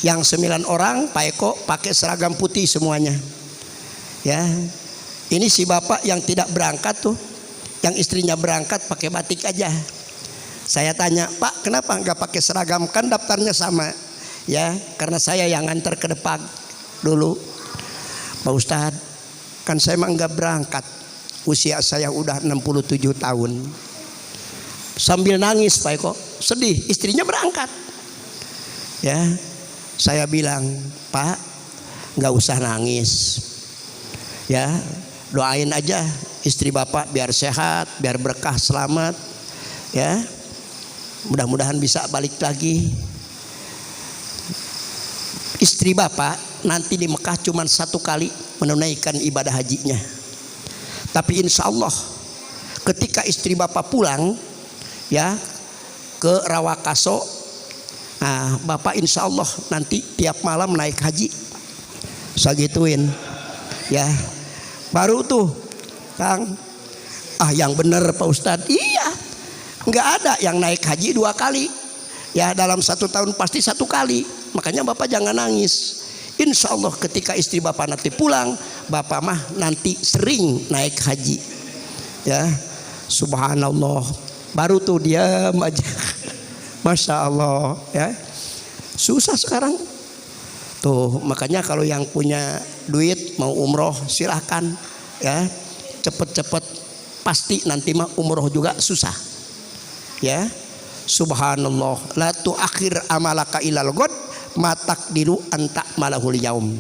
Yang 9 orang Pak Eko pakai seragam putih semuanya. Ya, ini si bapak yang tidak berangkat tuh, yang istrinya berangkat pakai batik aja. Saya tanya, Pak kenapa nggak pakai seragam, kan daftarnya sama. Ya, karena saya yang nganter ke depan dulu. Pak Ustadz, kan saya emang nggak berangkat, usia saya udah 67 tahun. Sambil nangis Pak Eko, sedih, istrinya berangkat. Ya, saya bilang, Pak nggak usah nangis. Ya, doain aja istri bapak biar sehat, biar berkah, selamat. Ya, mudah-mudahan bisa balik lagi. Istri bapak nanti di Mekah cuma 1 kali menunaikan ibadah hajinya. Tapi insya Allah ketika istri bapak pulang ya ke Rawakaso, nah, bapak insya Allah nanti tiap malam naik haji. Saya gituin ya. Baru tuh Kang, yang bener Pak Ustadz. Iya, nggak ada yang naik haji 2 kali. Ya dalam 1 tahun pasti 1 kali. Makanya bapak jangan nangis. Insya Allah ketika istri bapak nanti pulang, bapak mah nanti sering naik haji. Ya, subhanallah. Baru tuh diam aja. Masya Allah ya. Susah sekarang. Tuh makanya kalau yang punya duit mau umroh silahkan ya. Cepet-cepet pasti nanti mah umroh juga susah. Ya. Subhanallah. La tu'akhir amalaka ilal ghad matak diru anta malahul yaum.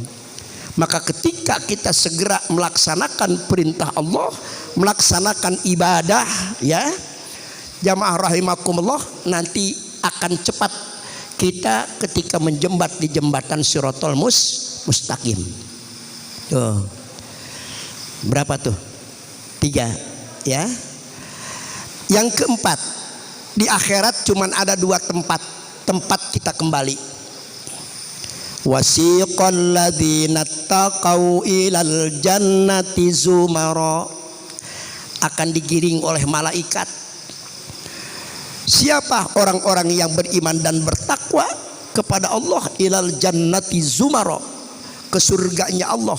Maka ketika kita segera melaksanakan perintah Allah, melaksanakan ibadah ya, jamaah rahimakumullah, nanti akan cepat kita ketika menjembat di jembatan Siratal Mustaqim. Tuh. Berapa tuh? 3 ya. Yang keempat, di akhirat cuman ada 2 tempat kita kembali. Wasiqal ladzina taqau ilal jannati zumara, akan digiring oleh malaikat. Siapa orang-orang yang beriman dan bertakwa kepada Allah, ilal jannati zumara, ke surganya Allah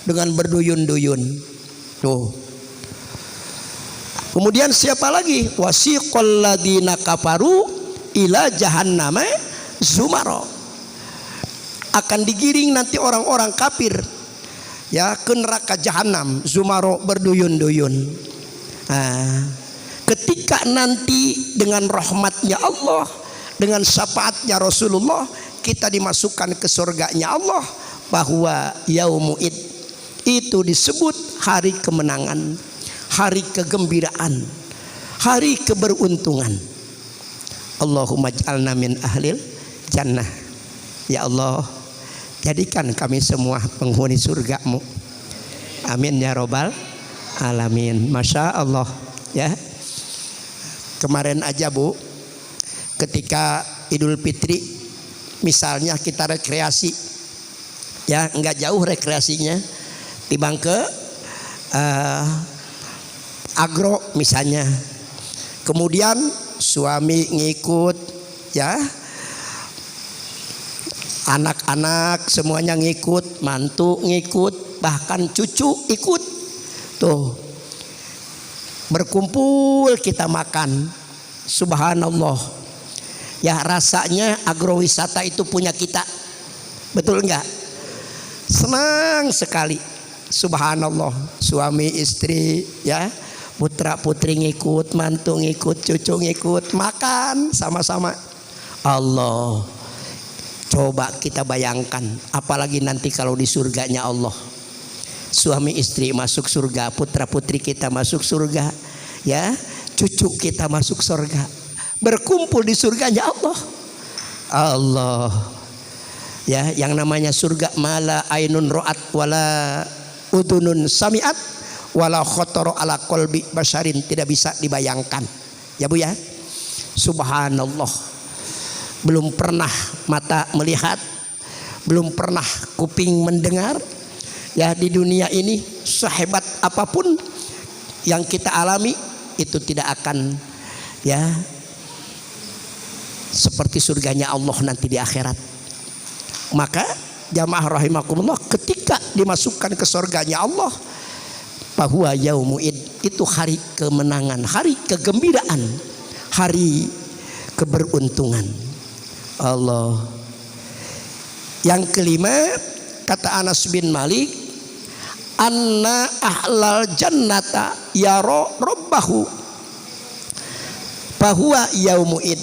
dengan berduyun-duyun. Tuh. Kemudian siapa lagi? Wasiqal ladzina kafaru ila jahannama zumara, akan digiring nanti orang-orang kafir ya ke neraka jahanam zumaro, berduyun-duyun. Nah, ketika nanti dengan rahmatnya Allah, dengan syafaatnya Rasulullah, kita dimasukkan ke surganya Allah, bahwa yaumu'id itu disebut hari kemenangan, hari kegembiraan, hari keberuntungan. Allahumma ij'alna min ahlil jannah. Ya Allah, jadikan kami semua penghuni surga-Mu. Amin ya robbal alamin. Masya Allah ya. Kemarin aja Bu, ketika Idul Fitri misalnya kita rekreasi ya, nggak jauh rekreasinya, timbang ke agro misalnya. Kemudian suami ngikut ya, anak-anak semuanya ngikut, mantu ngikut, bahkan cucu ikut. Tuh, berkumpul kita makan. Subhanallah. Ya rasanya agrowisata itu punya kita. Betul enggak? Senang sekali. Subhanallah. Suami istri ya, putra putri ngikut, mantu ngikut, cucu ngikut, makan sama-sama. Allah. Coba kita bayangkan, apalagi nanti kalau di surganya Allah. Suami istri masuk surga, putra putri kita masuk surga, ya, cucu kita masuk surga. Berkumpul di surganya Allah. Allah. Ya, yang namanya surga mala ainun ra'at wala udunun sami'at wala khotoro ala qalbi basyarin, tidak bisa dibayangkan. Ya Bu ya. Subhanallah. Belum pernah mata melihat, belum pernah kuping mendengar. Ya, di dunia ini sehebat apapun yang kita alami, itu tidak akan ya seperti surganya Allah nanti di akhirat. Maka jamaah rahimakumullah, ketika dimasukkan ke surganya Allah, bahwa yaumul id itu hari kemenangan, hari kegembiraan, hari keberuntungan. Allah. Yang kelima, kata Anas bin Malik, anna ahlal jannata yara rabbahu, bahwa yaumul id,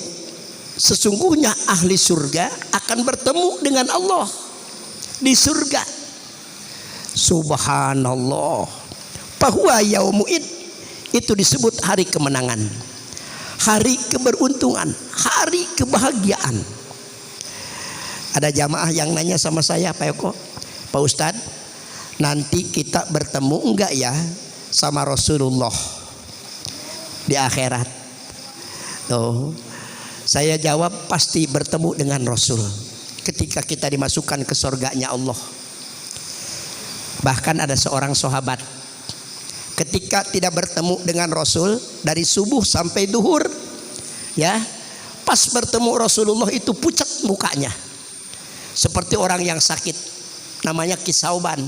sesungguhnya ahli surga akan bertemu dengan Allah di surga. Subhanallah. Bahwa yaumul id itu disebut hari kemenangan, hari keberuntungan, hari kebahagiaan. Ada jamaah yang nanya sama saya, Pak Eko, Pak Ustadz, nanti kita bertemu enggak ya sama Rasulullah di akhirat? Tuh, saya jawab pasti bertemu dengan Rasul ketika kita dimasukkan ke surganya Allah. Bahkan ada seorang sahabat ketika tidak bertemu dengan Rasul dari subuh sampai duhur, ya, pas bertemu Rasulullah itu pucat mukanya seperti orang yang sakit, namanya Kisauban.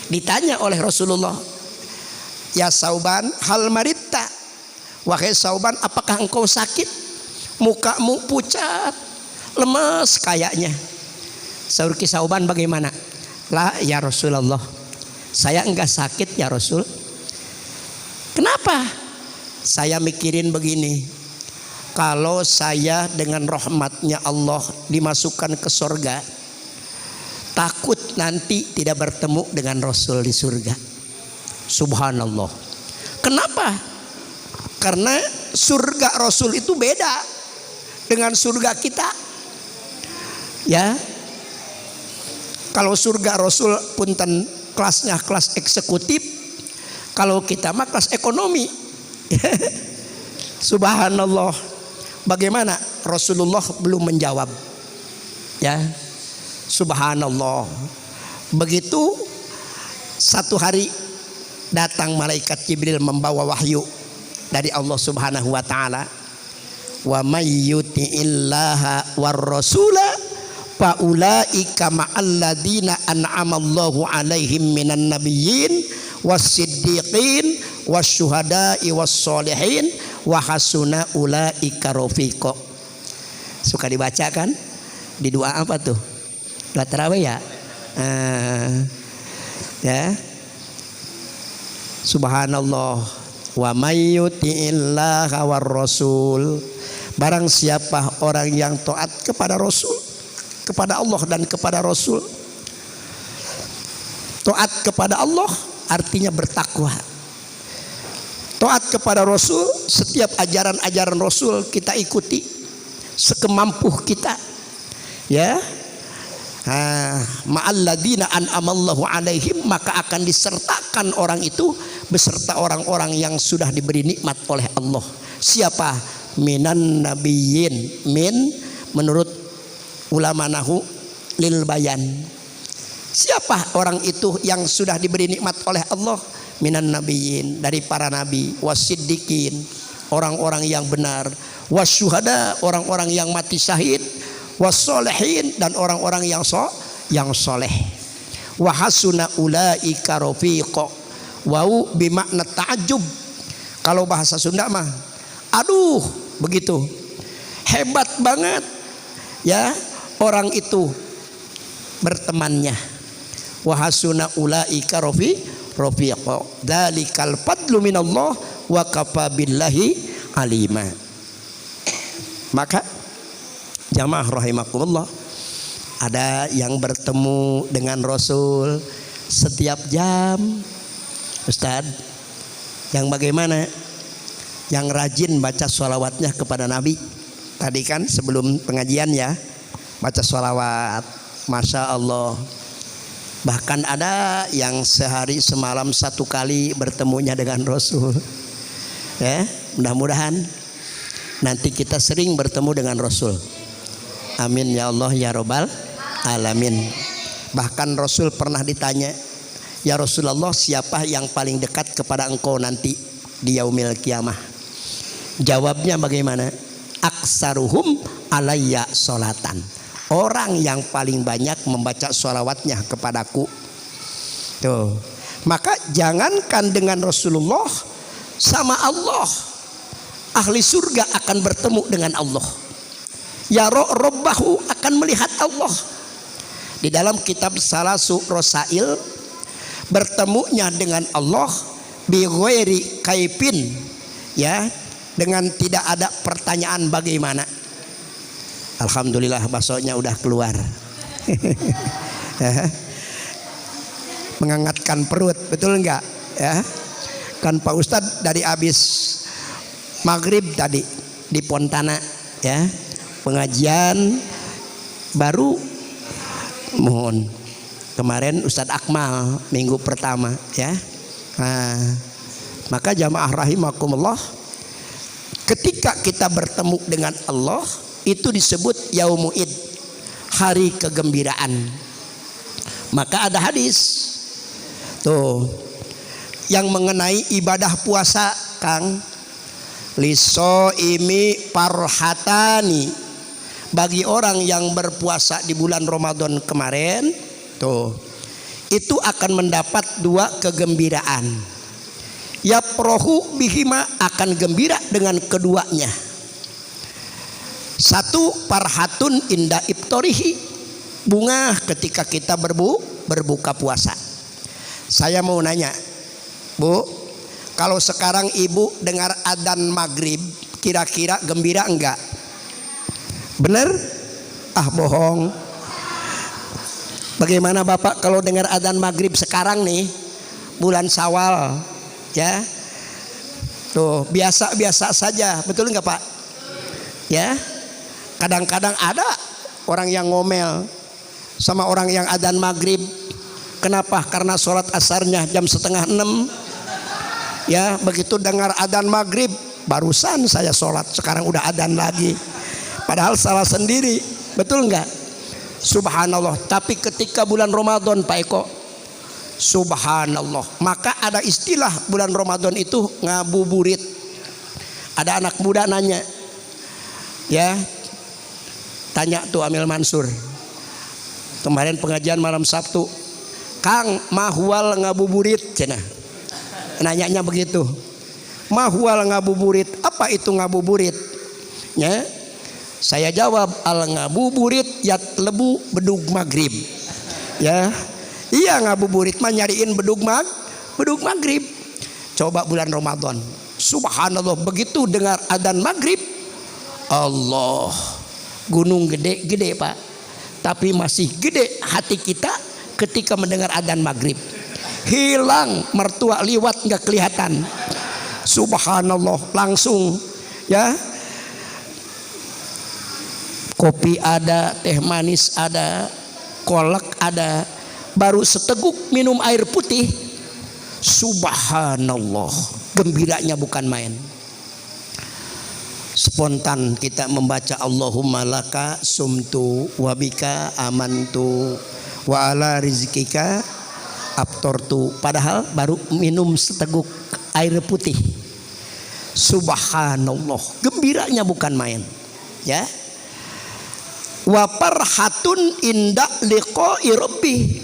Ditanya oleh Rasulullah, ya Sauban, hal maritta, wahai Sauban, apakah engkau sakit? Mukamu pucat, lemas kayaknya. Saur Kisauban, bagaimana? Lah ya Rasulullah, saya enggak sakit ya Rasul. Kenapa? Saya mikirin begini, kalau saya dengan rahmatnya Allah dimasukkan ke surga, takut nanti tidak bertemu dengan Rasul di surga. Subhanallah. Kenapa? Karena surga Rasul itu beda dengan surga kita. Ya. Kalau surga Rasul punten kelasnya kelas eksekutif, kalau kita mah kelas ekonomi. Subhanallah. Bagaimana? Rasulullah belum menjawab. Ya. Subhanallah. Begitu satu hari datang malaikat Jibril membawa wahyu dari Allah Subhanahu wa taala. Wa may yuti'illaha war rasula fa ulaika ma'alladzina an'amallahu 'alaihim minan nabiyyin was-siddiqin wasyuhada'i was-solihin wa hasuna ulaika rafiqa. Suka dibaca kan di doa apa tuh? Doa tarawih ya. Ya. Subhanallah. Wa may yuti'illaha war rasul, barang siapa orang yang taat kepada Rasul, kepada Allah dan kepada Rasul. Taat kepada Allah artinya bertakwa. Taat kepada Rasul, setiap ajaran-ajaran Rasul kita ikuti sekemampu kita. Ya. Ma'alladzina an'amallahu 'alaihim, maka akan disertakan orang itu beserta orang-orang yang sudah diberi nikmat oleh Allah. Siapa? Minan nabiyyin. Min menurut ulama nahu lil bayan. Siapa orang itu yang sudah diberi nikmat oleh Allah? Minan nabiyyin, dari para nabi, wasiddiqin, orang-orang yang benar, wasyuhada, orang-orang yang mati syahid, wasolehin, dan orang-orang yang soleh. Wahasuna ulaika rafiqa. Wau bimakna ta'ajub. Kalau bahasa Sunda mah, aduh, begitu hebat banget ya orang itu bertemannya. Wahasuna ulaika rafiqa. Dzalikal fadlu minallah wa kafa billahi alima. Maka jamaah rahimakumullah, ada yang bertemu dengan Rasul setiap jam. Ustadz, yang bagaimana? Yang rajin baca sholawatnya kepada Nabi. Tadi kan sebelum pengajian ya, baca sholawat. Masya Allah. Bahkan ada yang sehari semalam satu kali bertemunya dengan Rasul. Ya, mudah-mudahan nanti kita sering bertemu dengan Rasul. Amin ya Allah ya Rabbal alamin. Bahkan Rasul pernah ditanya, ya Rasulullah, siapa yang paling dekat kepada engkau nanti di yaumil kiamah? Jawabnya bagaimana? Aksaruhum alayya sholatan. orang yang paling banyak membaca sholawatnya kepadaku. Tuh. Maka jangankan dengan Rasulullah, sama Allah, ahli surga akan bertemu dengan Allah. Ya Rabbahu, akan melihat Allah. Di dalam kitab Salasu Rosail, bertemunya dengan Allah bi ghairi kaifin, ya, dengan tidak ada pertanyaan bagaimana. Alhamdulillah baksonya udah keluar. Menghangatkan perut, betul enggak? Ya. Kan Pak Ustadz dari habis maghrib tadi di Pontana, ya, pengajian baru, mohon kemarin Ustadz Akmal minggu pertama, ya. Nah, maka jamaah rahimakumullah, ketika kita bertemu dengan Allah itu disebut yaumul id, hari kegembiraan. Maka ada hadis tuh yang mengenai ibadah puasa, Kang. Liso imi parhatani, bagi orang yang berpuasa di bulan Ramadan kemarin tuh, itu akan mendapat 2 kegembiraan. Ya prohu bihima, akan gembira dengan keduanya. 1 parhatun inda iftorihi, bunga ketika kita berbuka puasa. Saya mau nanya, Bu, kalau sekarang ibu dengar adzan maghrib, kira-kira gembira enggak? Bener? Ah, bohong. Bagaimana Bapak kalau dengar adzan maghrib sekarang nih, bulan Syawal, ya? Tuh, biasa-biasa saja, betul enggak Pak? Ya? Kadang-kadang ada orang yang ngomel sama orang yang adzan maghrib. Kenapa? Karena sholat asarnya jam 5:30. Ya, begitu dengar adzan maghrib, barusan saya sholat, sekarang udah adzan lagi. Padahal salah sendiri, betul enggak? Subhanallah. Tapi ketika bulan Ramadan Pak Eko, subhanallah, maka ada istilah bulan Ramadan itu ngabuburit. Ada anak muda nanya, ya, tanya tuh Amil Mansur kemarin pengajian malam Sabtu, Kang, mahwal ngabuburit, cenah. Nanyanya begitu, mahwal ngabuburit, apa itu ngabuburit? Ya, saya jawab, al ngabuburit yat lebu bedug maghrib. Ya, iya, ngabuburit mah nyariin bedug maghrib. Coba bulan Ramadan, subhanallah, begitu dengar adzan maghrib, Allah, gunung gede-gede Pak, tapi masih gede hati kita ketika mendengar adzan maghrib. Hilang mertua liwat nggak kelihatan. Subhanallah, langsung, ya, kopi ada, teh manis ada, kolak ada, baru seteguk minum air putih, subhanallah, gembiranya bukan main. Spontan kita membaca Allahumma laka sumtu wabika amantu wa ala rizkika abtortu, padahal baru minum seteguk air putih. Subhanallah, gembiranya bukan main, ya. Wa farhatun inda liqa'i rabbih,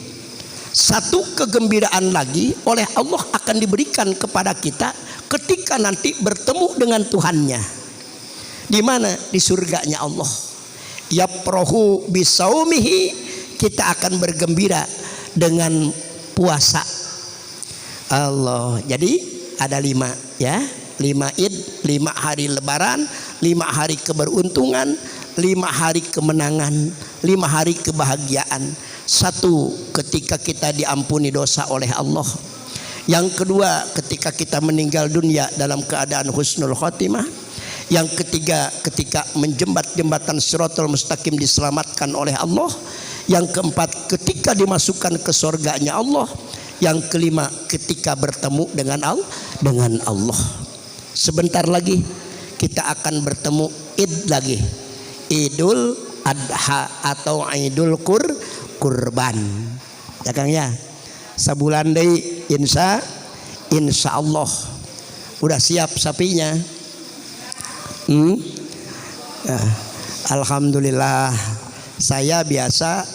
1 kegembiraan lagi oleh Allah akan diberikan kepada kita ketika nanti bertemu dengan Tuhannya. Di mana? Di surganya Allah. Yaprohu bisaumihi, kita akan bergembira dengan puasa Allah. Jadi ada 5, ya, 5 id, 5 hari lebaran, 5 hari keberuntungan, 5 hari kemenangan, 5 hari kebahagiaan. 1, ketika kita diampuni dosa oleh Allah. Yang kedua, ketika kita meninggal dunia dalam keadaan husnul khotimah. Yang ketiga, ketika menjembat jembatan Shiratal Mustaqim diselamatkan oleh Allah. Yang keempat, ketika dimasukkan ke surganya Allah. Yang kelima, ketika bertemu dengan Allah. Sebentar lagi kita akan bertemu Id lagi, Idul Adha atau Idul Kurban, ya Kang ya. Sebulan deui insya Allah. Udah siap sapinya? Alhamdulillah, Saya biasa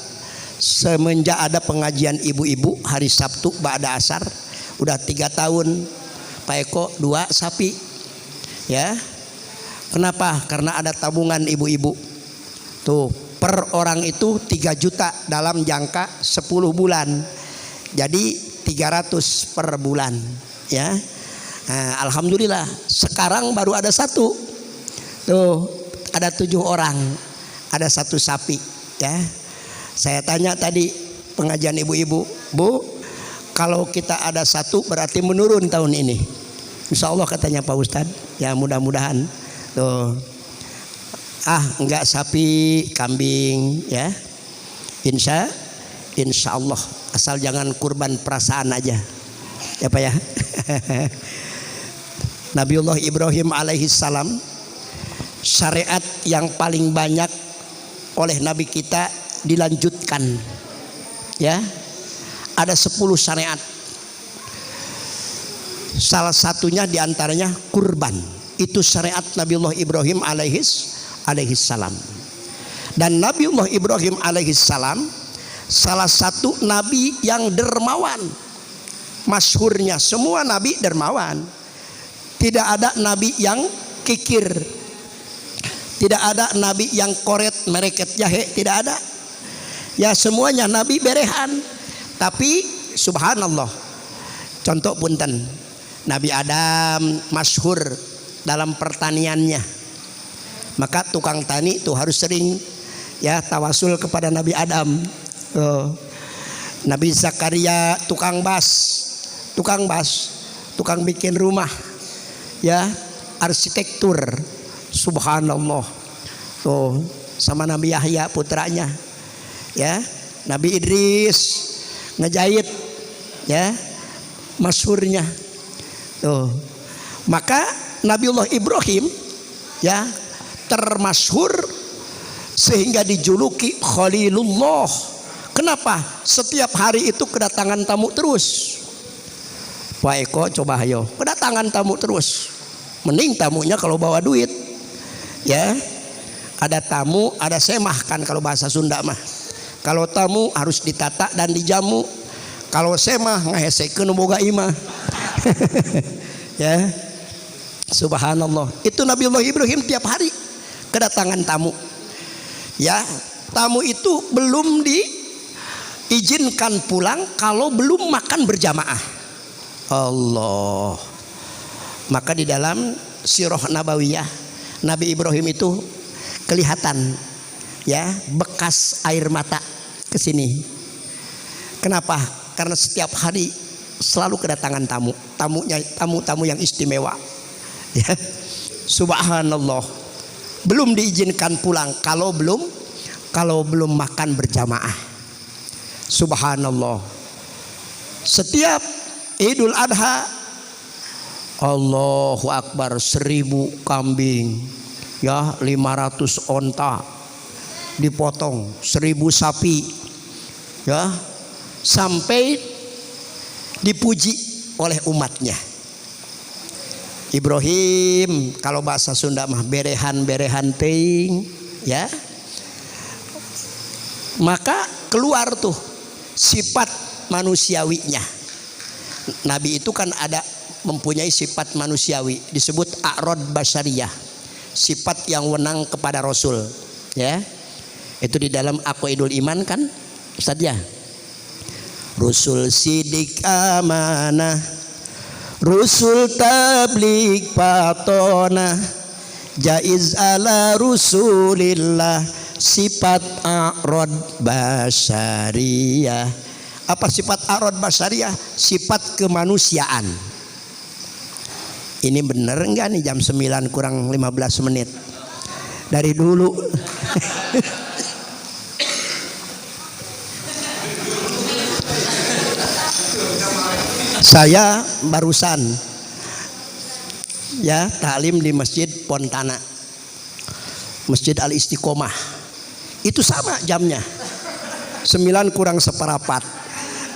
semenjak ada pengajian ibu-ibu hari Sabtu ba'da asar, udah 3 tahun Pak Eko 2 sapi. Ya. Kenapa? Karena ada tabungan ibu-ibu. Tuh, per orang itu 3 juta dalam jangka 10 bulan. Jadi 300 per bulan, ya. Nah, alhamdulillah sekarang baru ada 1. Tuh, ada 7 orang, ada 1 sapi, ya. Saya tanya tadi pengajian ibu-ibu, Bu, kalau kita ada 1 berarti menurun tahun ini. Insya Allah katanya Pak Ustadz, ya mudah-mudahan. Tuh, enggak sapi, kambing, ya. Insya Allah, asal jangan kurban perasaan aja, ya Pak ya. Nabiullah Ibrahim alaihissalam, syariat yang paling banyak oleh Nabi kita dilanjutkan, ya. Ada 10 syariat. Salah satunya diantaranya kurban. Itu syariat Nabiullah Ibrahim alaihissalam. Dan Nabiullah Ibrahim alaihissalam salah satu nabi yang dermawan. Masyhurnya semua nabi dermawan. Tidak ada nabi yang kikir. Tidak ada nabi yang koret mereket jahe, tidak ada. Ya semuanya nabi berehan. Tapi subhanallah. Contoh punten, Nabi Adam masyhur dalam pertaniannya. Maka tukang tani itu harus sering ya tawasul kepada Nabi Adam. Nabi Zakaria tukang bikin rumah, ya, arsitektur, subhanallah. Tuh, sama Nabi Yahya putranya, ya, Nabi Idris ngejahit, ya, masyhurnya. Tuh, maka Nabiullah Ibrahim, ya, termasyhur sehingga dijuluki Khalilullah. Kenapa? Setiap hari itu kedatangan tamu terus. Pak Eko coba ayo, kedatangan tamu terus. Mending tamunya kalau bawa duit, ya. Ada tamu, ada semah kan kalau bahasa Sunda mah. Kalau tamu harus ditata dan dijamu. Kalau semah ngahesekeun boga imah. Ya. Subhanallah. Itu Nabiullah Ibrahim tiap hari kedatangan tamu. Ya, tamu itu belum diizinkan pulang kalau belum makan berjamaah. Allah. Maka di dalam sirah nabawiyah Nabi Ibrahim itu kelihatan, ya, bekas air mata ke sini. Kenapa? Karena setiap hari selalu kedatangan tamu. Tamu yang istimewa. Ya. Subhanallah. Belum diizinkan pulang kalau belum makan berjamaah. Subhanallah. Setiap Idul Adha, Allahu Akbar, 1000 kambing, ya, 500 onta dipotong, 1000 sapi, ya, sampai dipuji oleh umatnya. Ibrahim kalau bahasa Sunda mah berehan teuing, ya. Maka keluar tuh sifat manusiawinya. Nabi itu kan ada mempunyai sifat manusiawi, disebut a'rad basyariyah, sifat yang wenang kepada Rasul, ya. Itu di dalam Aqwaidul Iman kan, Ustaz ya. Rasul sidik amanah, Rusul tablik patona, jaiz ala Rusulillah, sifat a'rad basyariyah. Apa sifat a'rad basyariyah? Sifat kemanusiaan. Ini bener enggak nih jam 9 kurang 15 menit dari dulu. Saya barusan, ya, taklim di Masjid Pontana, Masjid Al Istiqomah. Itu sama jamnya 9 kurang seperempat.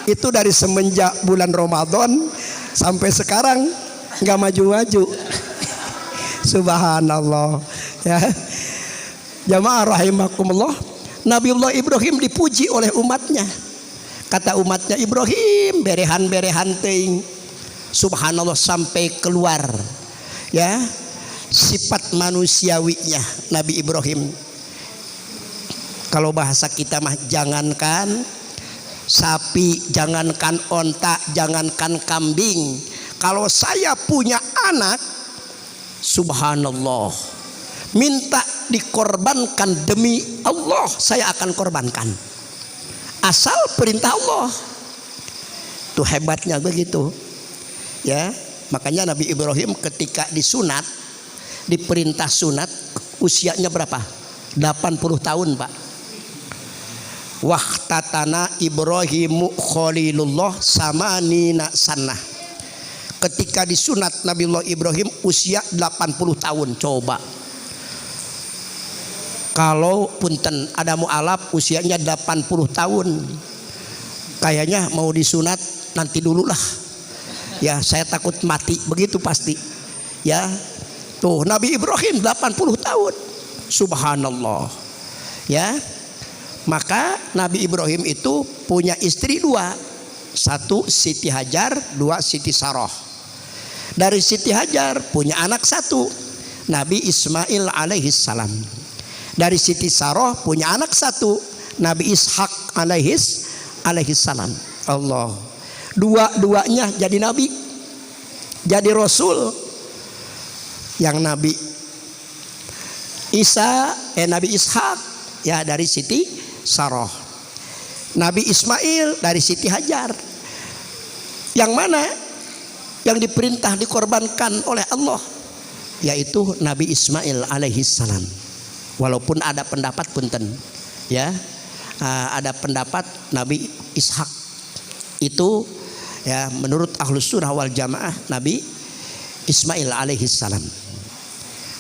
Itu dari semenjak bulan Ramadan sampai sekarang nggak maju-maju. Subhanallah, ya. Jamaah rahimakumullah. Nabiullah Ibrahim dipuji oleh umatnya. Kata umatnya, Ibrahim berehan teuing. Subhanallah, sampai keluar ya sifat manusiawinya Nabi Ibrahim. Kalau bahasa kita mah, jangankan sapi, jangankan onta, jangankan kambing, kalau saya punya anak, subhanallah, minta dikorbankan demi Allah, saya akan korbankan, asal perintah Allah. Tuh hebatnya begitu ya. Makanya Nabi Ibrahim ketika disunat, diperintah sunat, usianya berapa? 80 tahun Pak. Wahtatana Ibrahimu Khalilullah samanina sanah. Ketika disunat Nabiullah Ibrahim usia 80 tahun. Coba kalau punten ada mu'alaf usianya 80 tahun, kayaknya mau disunat nanti dulu lah ya, saya takut mati, begitu pasti ya. Tuh Nabi Ibrahim 80 tahun, subhanallah ya. Maka Nabi Ibrahim itu punya istri dua, satu Siti Hajar, dua Siti Saroh. Dari Siti Hajar punya anak satu, Nabi Ismail alaihi salam. Dari Siti Saroh punya anak satu, Nabi Ishak alaihi salam. Allah, dua-duanya jadi nabi, jadi rasul. Yang Nabi Nabi Ishak ya dari Siti Saroh, Nabi Ismail dari Siti Hajar. Yang mana yang diperintah dikorbankan oleh Allah? Yaitu Nabi Ismail alaihi salam. Walaupun ada pendapat punten ya, ada pendapat Nabi Ishak itu ya, menurut Ahlus Sunnah wal Jamaah Nabi Ismail alaihi salam.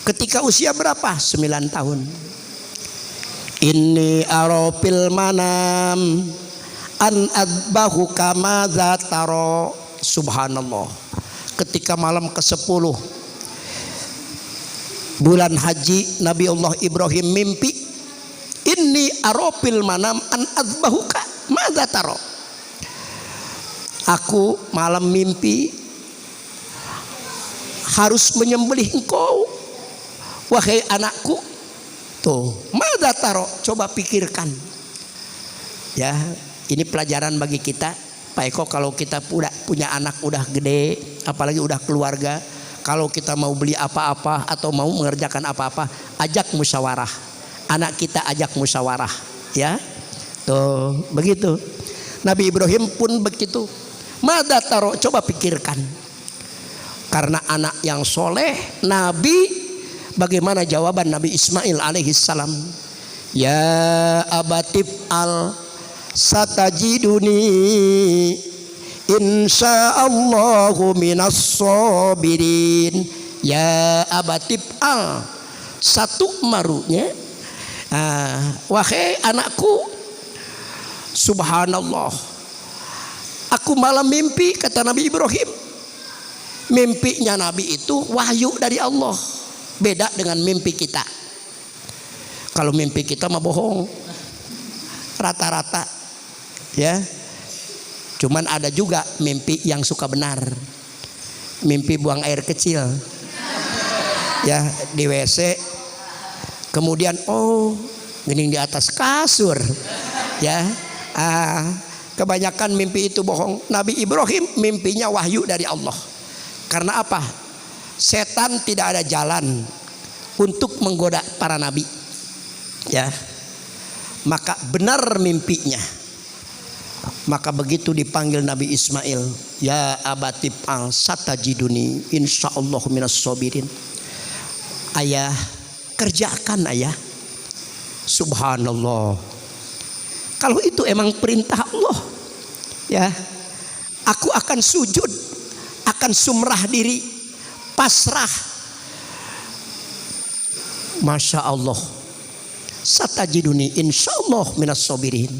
Ketika usia berapa? 9 tahun. Inni arafil manam an adbahu kama zataro. Subhanallah. Ketika malam ke-10 bulan haji, Nabi Allah Ibrahim mimpi, inni arafil manam an adbahuka ma zataro. Aku malam mimpi harus menyembelih engkau, wahai anakku. Tuh, mada taro, coba pikirkan. Ya, ini pelajaran bagi kita, Pak Eko. Kalau kita punya anak udah gede, apalagi udah keluarga, kalau kita mau beli apa-apa atau mau mengerjakan apa-apa, ajak musyawarah. Anak kita ajak musyawarah, ya. Tuh, begitu. Nabi Ibrahim pun begitu. Mada taro, coba pikirkan. Karena anak yang soleh, Nabi. Bagaimana jawaban Nabi Ismail alaihi salam? Ya abatib al satajiduni insyaallahu minas sabirin. Ya abatib al, satu marunya, wahai anakku, subhanallah, aku malam mimpi, kata Nabi Ibrahim. Mimpinya Nabi itu wahyu dari Allah. Beda dengan mimpi kita. Kalau mimpi kita mah bohong rata-rata ya. Cuman ada juga mimpi yang suka benar. Mimpi buang air kecil ya di WC, kemudian gening di atas kasur ya. Kebanyakan mimpi itu bohong. Nabi Ibrahim mimpinya wahyu dari Allah. Karena apa? Setan tidak ada jalan untuk menggoda para nabi ya. Maka benar mimpinya. Maka begitu dipanggil Nabi Ismail, ya abatib al satajiduni insyaallah minas sabirin. Ayah, kerjakan ayah. Subhanallah. Kalau itu emang perintah Allah ya, aku akan sujud, akan sumrah diri, pasrah. Masya Allah. Satajiduni insyaallah minas sabirin.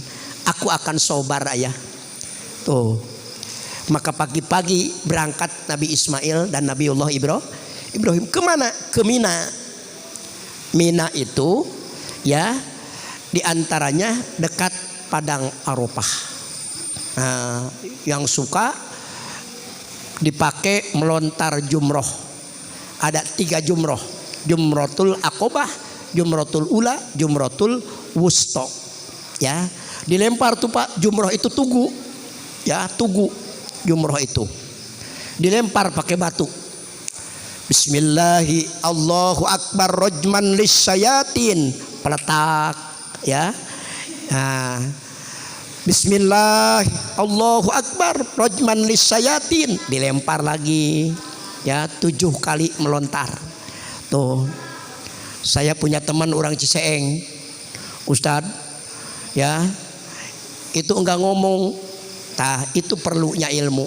Aku akan sobar ayah. Tuh. Maka pagi-pagi berangkat Nabi Ismail dan Nabiullah Ibrahim. Kemana? Ke Mina. Mina itu ya Di antaranya dekat padang Arafah. Nah, yang suka dipakai melontar jumroh. Ada 3 jumroh. Jumrotul Aqobah, Jumrotul Ula, Jumrotul Wusta. Ya, dilempar tuh Pak, jumroh itu tugu. Ya, tugu jumroh itu. Dilempar pakai batu. Bismillahi Allahu Akbar rajman lisyayatin. Peletak ya. Nah, Bismillah Allahu Akbar rajman lisyayatin. Dilempar lagi. Ya, 7 kali melontar. Tuh. Saya punya teman orang Ciseeng. Ustadz, ya. Itu enggak ngomong. Tah, itu perlunya ilmu.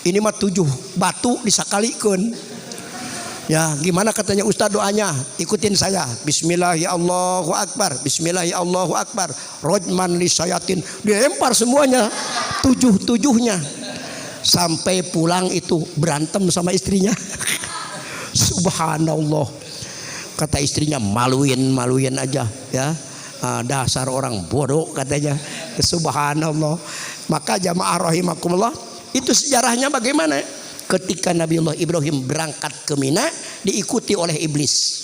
Ini mah 7 batu disakalikeun. Ya, gimana katanya Ustadz doanya? Ikutin saya. Bismillah ya Allahu Akbar. Bismillah ya Allahu Akbar. Rajman lisyayatin. Dilempar semuanya. 7-7-nya. Sampai pulang itu berantem sama istrinya. Subhanallah. Kata istrinya, maluin aja ya. Dasar orang bodoh katanya. Subhanallah. Maka jamaah rahimakumullah, itu sejarahnya bagaimana? Ketika Nabiullah Ibrahim berangkat ke Mina, diikuti oleh iblis.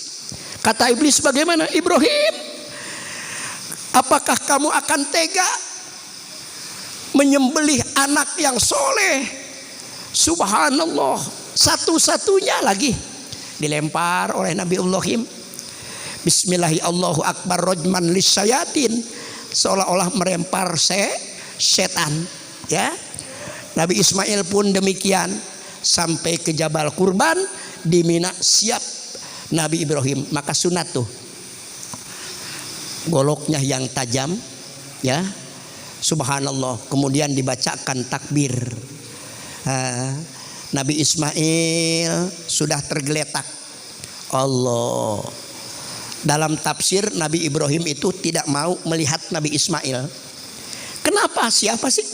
Kata iblis bagaimana? Ibrahim, apakah kamu akan tega menyembelih anak yang soleh? Subhanallah, satu-satunya lagi dilempar oleh Nabi Ibrahim. Bismillahi Allahu Akbar rajman lisyayatin, seolah-olah melempar setan ya. Nabi Ismail pun demikian sampai ke Jabal Kurban di Mina, siap Nabi Ibrahim. Maka sunat tuh goloknya yang tajam ya. Subhanallah, kemudian dibacakan takbir. Nabi Ismail sudah tergeletak. Allah. Dalam tafsir Nabi Ibrahim itu tidak mau melihat Nabi Ismail. Kenapa? Siapa sih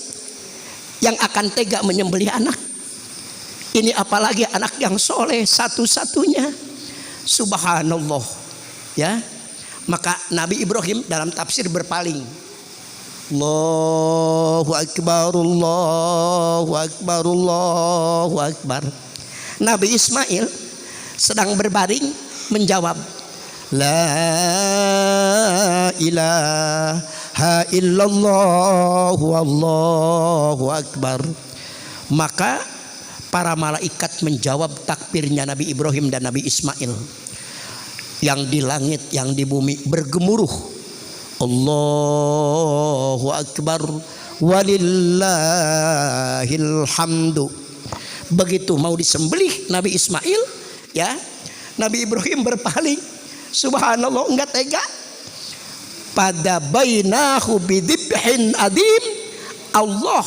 yang akan tega menyembelih anak? Ini apalagi anak yang soleh satu-satunya. Subhanallah ya. Maka Nabi Ibrahim dalam tafsir berpaling. Allahu Akbar, Allahu Akbar, Allahu Akbar. Nabi Ismail sedang berbaring menjawab, La ilaha illallah wallahu akbar. Maka para malaikat menjawab takbirnya Nabi Ibrahim dan Nabi Ismail. Yang di langit, yang di bumi bergemuruh. Allahu akbar walillahil hamdu. Begitu mau disembelih Nabi Ismail ya, Nabi Ibrahim berpaling. Subhanallah, enggak tega. Pada bainahu bidibhin adim, Allah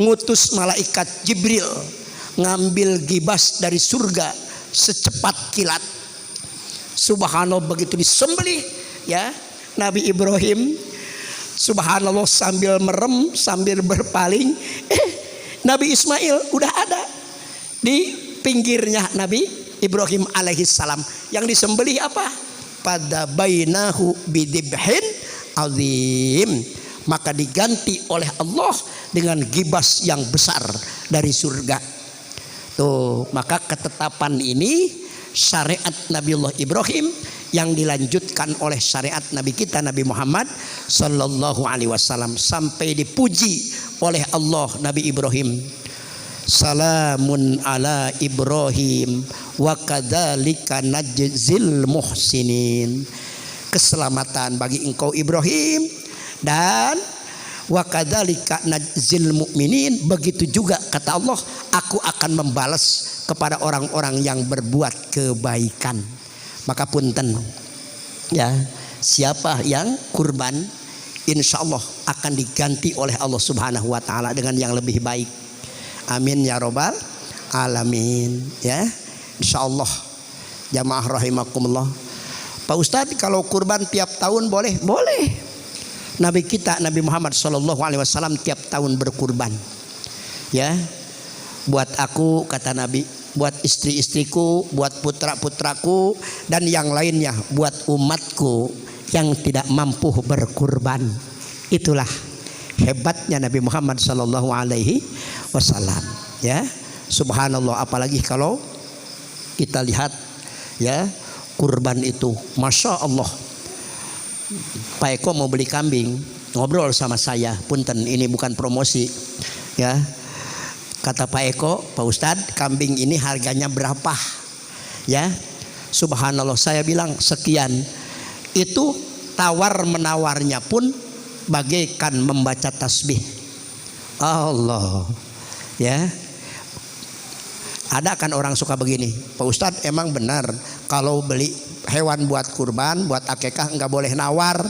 ngutus malaikat Jibril ngambil gibas dari surga secepat kilat. Subhanallah, begitu disembelih ya Nabi Ibrahim, subhanallah, sambil merem sambil berpaling, Nabi Ismail udah ada di pinggirnya Nabi Ibrahim alaihissalam. Yang disembelih apa? Pada bainahu bidibhin azim. Maka diganti oleh Allah dengan gibas yang besar dari surga. Tuh, maka ketetapan ini syariat Nabiullah Ibrahim yang dilanjutkan oleh syariat Nabi kita Nabi Muhammad sallallahu alaihi wasallam sampai dipuji oleh Allah Nabi Ibrahim. Salamun ala Ibrahim wa kadzalika najzil muhsinin. Keselamatan bagi engkau Ibrahim, dan wa kadzalika najzil mu'minin. Begitu juga kata Allah, aku akan membalas kepada orang-orang yang berbuat kebaikan. Maka punten ya, siapa yang kurban insya Allah akan diganti oleh Allah Subhanahu wa taala dengan yang lebih baik. Amin ya robbal alamin ya. Insyaallah jamaah rahimakumullah. Pak Ustadz, kalau kurban tiap tahun boleh? Boleh. Nabi kita Nabi Muhammad SAW tiap tahun berkurban ya. Buat aku kata Nabi, buat istri-istriku, buat putra-putraku, dan yang lainnya, buat umatku yang tidak mampu berkurban. Itulah hebatnya Nabi Muhammad sallallahu alaihi wasallam, ya. Subhanallah, apalagi kalau kita lihat ya kurban itu, masya Allah. Pak Eko mau beli kambing, ngobrol sama saya, punten ini bukan promosi, ya. Kata Pak Eko, Pak Ustadz, kambing ini harganya berapa? Ya, subhanallah, saya bilang sekian. Itu tawar menawarnya pun bagaikan membaca tasbih. Allah, ya. Ada kan orang suka begini, Pak Ustadz, emang benar kalau beli hewan buat kurban, buat akikah nggak boleh nawar?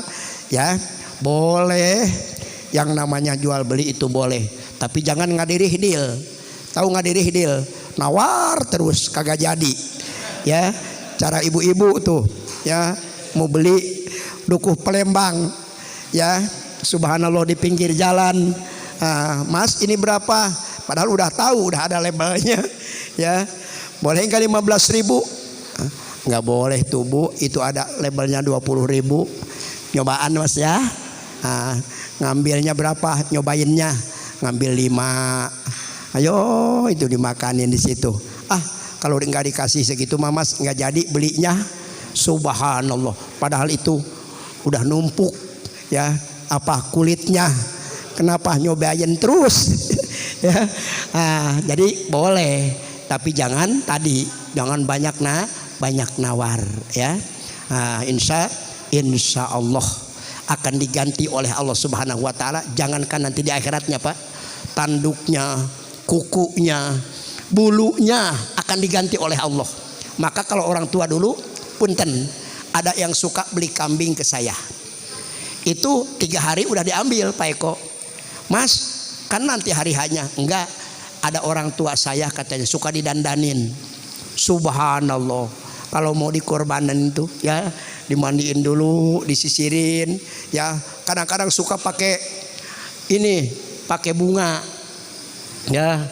Ya, boleh. Yang namanya jual beli itu boleh, tapi jangan ngadirih deal. Tahu ngadirih deal? Nawar terus kagak jadi. Ya, cara ibu-ibu tuh, ya, mau beli dukuh Palembang, ya, subhanallah, di pinggir jalan. Mas, ini berapa? Padahal udah tahu, udah ada labelnya. Ya, boleh nggak 15.000? Nggak boleh tuh Bu, itu ada labelnya 20.000. Nyobaan Mas ya. Ngambilnya berapa? Nyobainnya ngambil 5. Ayo itu dimakanin di situ. Kalau nggak dikasih segitu Mas nggak jadi belinya. Subhanallah. Padahal itu udah numpuk ya kulitnya. Kenapa nyobain terus? Ya. Jadi boleh, tapi jangan banyak nawar ya. Insya Allah akan diganti oleh Allah Subhanahu wa taala. Jangankan nanti di akhiratnya Pak, tanduknya, kukunya, bulunya akan diganti oleh Allah. Maka kalau orang tua dulu, punten, ada yang suka beli kambing ke saya. Itu 3 hari udah diambil Pak Eko. Mas, kan nanti hari hanya. Enggak, ada orang tua saya katanya suka didandanin. Subhanallah, kalau mau dikorbanin itu ya dimandiin dulu, disisirin, ya. Kadang-kadang suka pakai bunga, ya,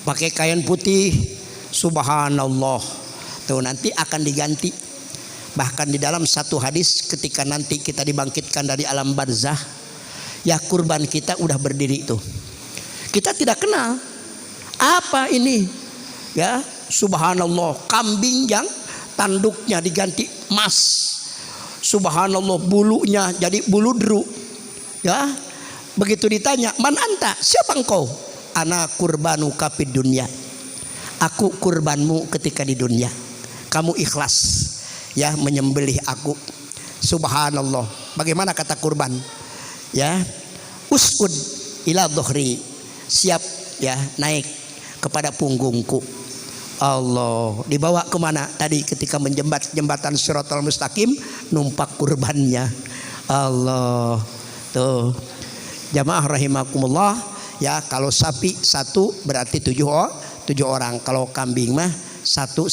pakai kain putih. Subhanallah, tuh nanti akan diganti. Bahkan di dalam satu hadis, ketika nanti kita dibangkitkan dari alam barzah, ya kurban kita udah berdiri tuh. Kita tidak kenal apa ini, ya. Subhanallah, kambing yang tanduknya diganti emas. Subhanallah, bulunya jadi bulu deru. Ya, begitu ditanya, "Man anta?" Siapa engkau? "Ana kurbanu kapid dunia." Aku kurbanmu ketika di dunia. Kamu ikhlas ya menyembelih aku. Subhanallah. Bagaimana kata kurban? Ya, usud ila dhuhri, siap ya naik kepada punggungku. Allah, dibawa kemana? Tadi ketika jembatan Shiratal Mustaqim, numpak kurbannya. Allah, tuh jamaah rahimakumullah ya. Kalau sapi 1 berarti 7 orang. Kalau kambing mah 1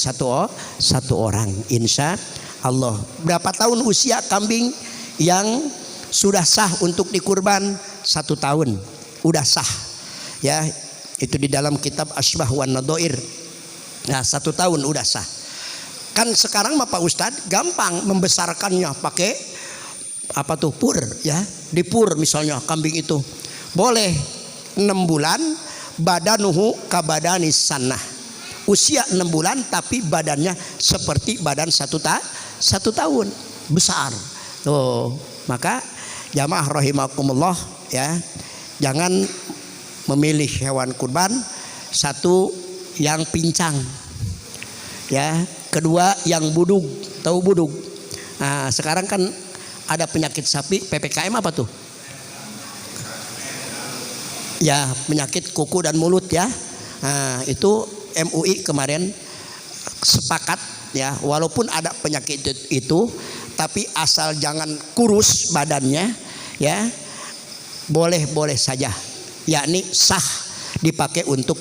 orang. Insya Allah. Berapa tahun usia kambing yang sudah sah untuk dikurban? 1 tahun udah sah ya. Itu di dalam kitab Asbah wan Nadhair. Nah, 1 tahun udah sah. Kan sekarang mah Pak Ustadz gampang membesarkannya pakai pur ya. Di pur misalnya kambing itu boleh 6 bulan, badanuhu kabadanis sanah. Usia 6 bulan tapi badannya seperti badan 1 tahun, besar. Tuh, maka jamaah rahimakumullah ya, jangan memilih hewan kurban. 1 yang pincang ya, 2 yang budug. Tahu budug? Nah, sekarang kan ada penyakit sapi PPKM apa tuh? Ya, penyakit kuku dan mulut ya. Nah, itu MUI kemarin sepakat ya, walaupun ada penyakit itu tapi asal jangan kurus badannya ya, boleh saja, yakni sah dipakai untuk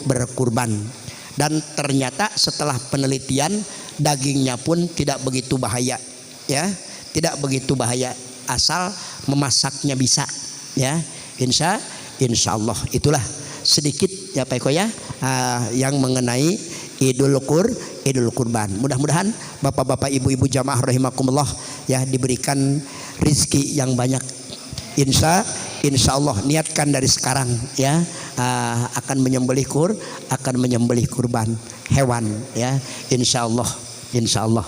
berkurban. Dan ternyata setelah penelitian dagingnya pun tidak begitu bahaya ya, tidak begitu bahaya asal memasaknya bisa ya. Insya Allah. Itulah sedikit ya Pak Eko ya, yang mengenai Idul Kurban. Mudah-mudahan bapak-bapak, ibu-ibu jamaah rahimakumullah ya diberikan rizki yang banyak. Insya Allah niatkan dari sekarang ya, akan menyembelih kurban hewan ya, insya Allah.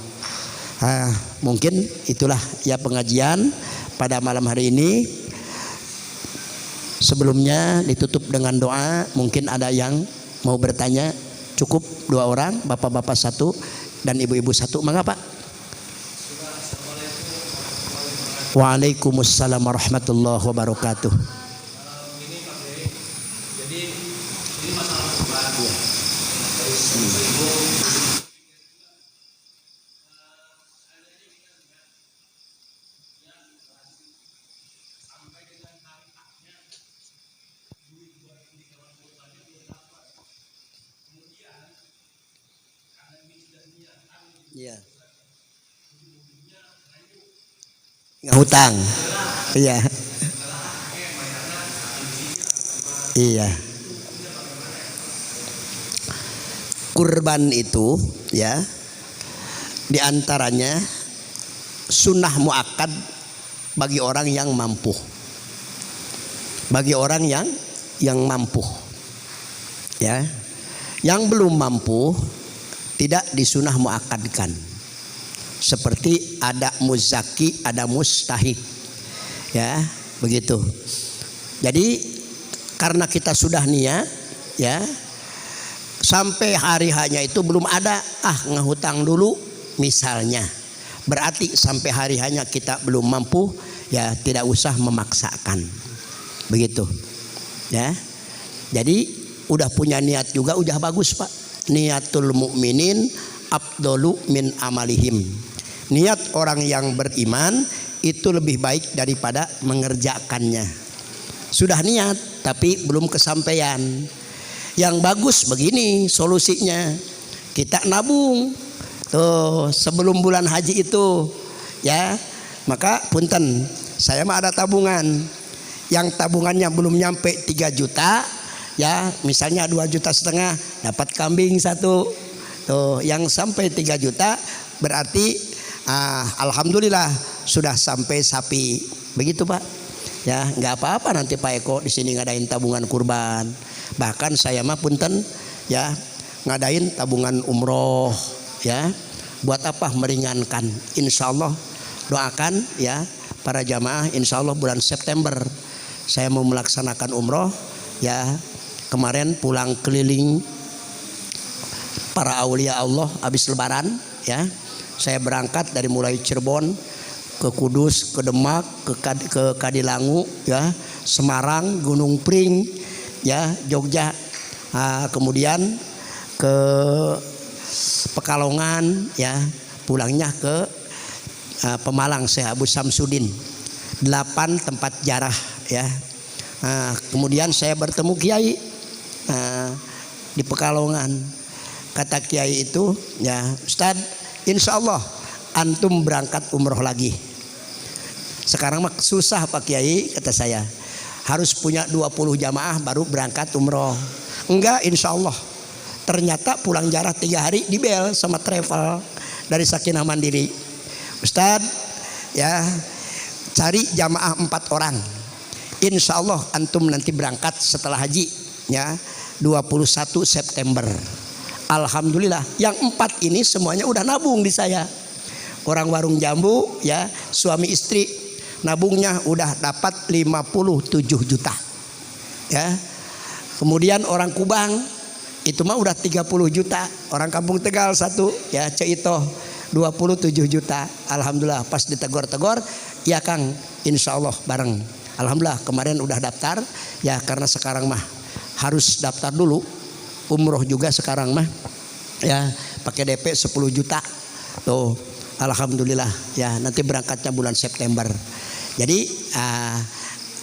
Mungkin itulah ya pengajian pada malam hari ini. Sebelumnya ditutup dengan doa. Mungkin ada yang mau bertanya. Cukup 2 orang, bapak-bapak 1 dan ibu-ibu 1. Mangga Pak. Waalaikumsalam warahmatullahi wabarakatuh. Ini Pak Kiai, jadi ini masalah kurban. Dari ibu. Iya. Ngahutang. Iya. Iya. Kurban itu ya, diantaranya sunnah muakkad bagi orang yang mampu. Bagi orang yang mampu. Ya. Yang belum mampu tidak disunah muakkadkan. Seperti ada muzaki, ada mustahik. Ya, begitu. Jadi karena kita sudah niat ya, sampai hari hanya itu belum ada, ngehutang dulu misalnya. Berarti sampai hari hanya kita belum mampu, ya tidak usah memaksakan. Begitu. Ya. Jadi udah punya niat juga udah bagus Pak. Niatul mukminin afdalu min amalihim. Niat orang yang beriman itu lebih baik daripada mengerjakannya. Sudah niat tapi belum kesampaian. Yang bagus begini solusinya. Kita nabung. Tuh, sebelum bulan haji itu ya. Maka punten, saya mah ada tabungan. Yang tabungannya belum nyampe 3 juta ya, misalnya 2,5 juta dapat kambing 1. Tuh, yang sampai 3 juta berarti alhamdulillah sudah sampai sapi. Begitu Pak. Ya, nggak apa-apa nanti Pak Eko di sini ngadain tabungan kurban. Bahkan saya mah punten ya, ngadain tabungan umroh ya. Buat apa? Meringankan. Insya Allah doakan ya para jamaah, insya Allah bulan September saya mau melaksanakan umroh ya. Kemarin pulang keliling para aulia Allah habis lebaran ya. Saya berangkat dari mulai Cirebon ke Kudus, ke Demak, ke Kadilangu ya, Semarang, Gunung Pring ya, Jogja. Kemudian ke Pekalongan ya, pulangnya ke Pemalang Syekh Abu Samsudin. 8 tempat ziarah ya. Kemudian saya bertemu kiai di Pekalongan. Kata kiai itu ya, Ustad, insya Allah antum berangkat umroh lagi. Sekarang mah susah Pak Kiai, kata saya. Harus punya 20 jamaah baru berangkat umroh. Enggak, insya Allah. Ternyata pulang ziarah 3 hari dibel sama travel dari Sakinah Mandiri. Ustad ya, cari jamaah 4 orang. Insya Allah antum nanti berangkat setelah haji ya, 21 September. Alhamdulillah yang 4 ini semuanya udah nabung di saya. Orang warung jambu ya, suami istri nabungnya udah dapat 57 juta ya. Kemudian orang Kubang itu mah udah 30 juta. Orang Kampung Tegal 1 ya, Ceito 27 juta. Alhamdulillah pas ditegur-tegur ya Kang, insya Allah bareng. Alhamdulillah kemarin udah daftar ya, karena sekarang mah harus daftar dulu. Umroh juga sekarang mah ya, pakai DP 10 juta. Tuh, alhamdulillah ya, nanti berangkatnya bulan September. Jadi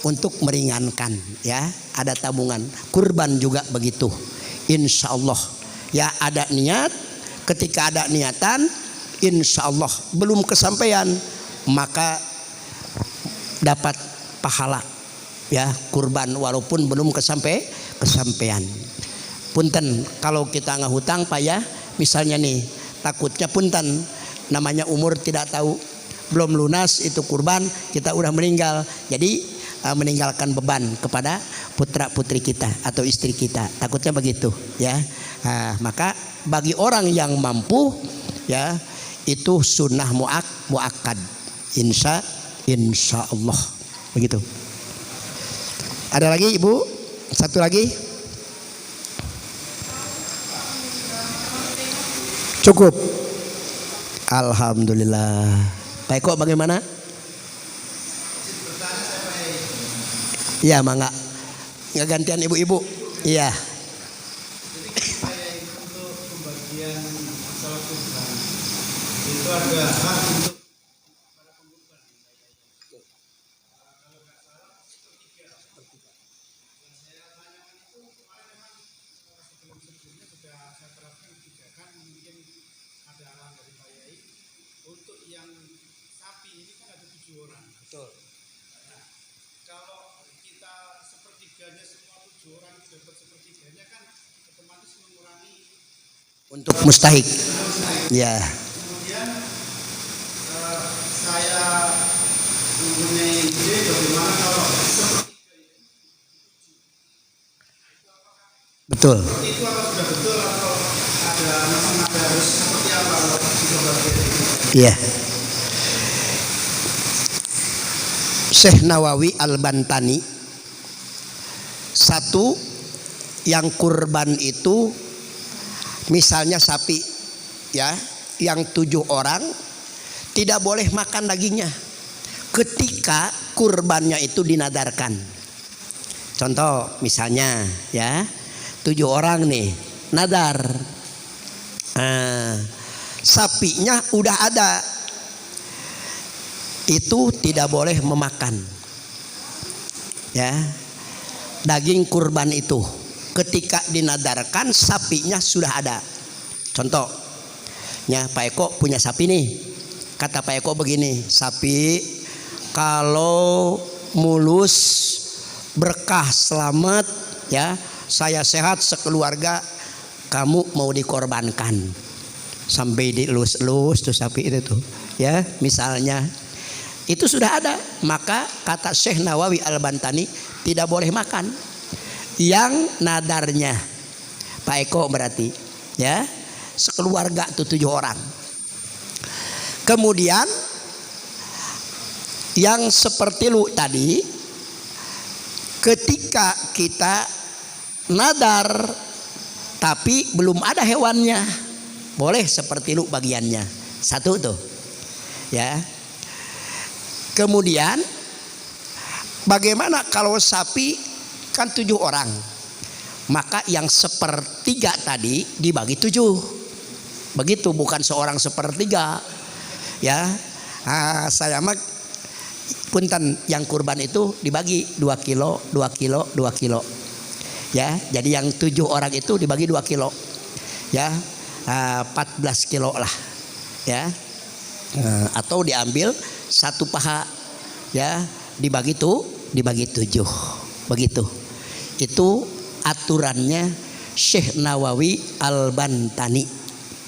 untuk meringankan ya, ada tabungan. Kurban juga begitu. Insya Allah ya, ada niat. Ketika ada niatan, insya Allah belum kesampaian, maka dapat pahala ya kurban walaupun belum kesampaian. Punten kalau kita ngehutang Pak ya, misalnya nih takutnya punten namanya umur tidak tahu, belum lunas itu kurban, kita udah meninggal. Jadi meninggalkan beban kepada putra putri kita atau istri kita. Takutnya begitu ya. Maka bagi orang yang mampu ya itu sunnah muakkad. Insya Allah begitu. Ada lagi Ibu? Satu lagi? Cukup. Alhamdulillah. Pak Eko bagaimana? Iya, mangga. Nggak gantian ibu-ibu. Iya. Untuk pembagian masalah kurban itu ada hak untuk para pengurban. Kalau nggak salah sepertiga. Yang saya tanyakan itu kemarin memang sebelum-sebelumnya sudah saya terapkan juga kan mungkin ada arahan dari Pak Yai untuk yang sapi ini kan ada 7 orang. Betul. Nah, kalau kita sepertiganya semua 7 orang dapat sepertiganya kan otomatis mengurangi Untuk mustahik. Ya. kemudian saya mempunyai ide bagaimana kalau sepertiga Betul. itu apa sudah betul atau ada harus seperti apa kalau bisa bagian itu. Iya. Syekh Nawawi Al-Bantani satu yang kurban itu misalnya sapi ya yang 7 orang tidak boleh makan dagingnya ketika kurbannya itu dinadarkan. Contoh misalnya ya 7 orang nih nadar, sapinya udah ada, itu tidak boleh memakan ya daging kurban itu ketika dinadarkan sapinya sudah ada. Contoh ya Pak Eko punya sapi nih, kata Pak Eko begini, sapi kalau mulus berkah selamat ya saya sehat sekeluarga kamu mau dikorbankan sampai dielus-elus tuh sapi itu tuh ya misalnya itu sudah ada, maka kata Syekh Nawawi Al-Bantani tidak boleh makan yang nadarnya Pak Eko berarti ya sekeluarga tuh 7 orang. Kemudian yang seperti lu tadi ketika kita nadar tapi belum ada hewannya boleh seperti lu bagiannya satu tuh ya. Kemudian bagaimana kalau sapi kan 7 orang, maka yang sepertiga tadi dibagi 7 begitu, bukan seorang sepertiga ya. Saya mah punten yang kurban itu dibagi 2 kilo 2 kilo 2 kilo ya, jadi yang 7 orang itu dibagi 2 kilo ya, 14 kilo lah ya, atau diambil 1 paha ya dibagi 7 begitu. Itu aturannya Syekh Nawawi Al-Bantani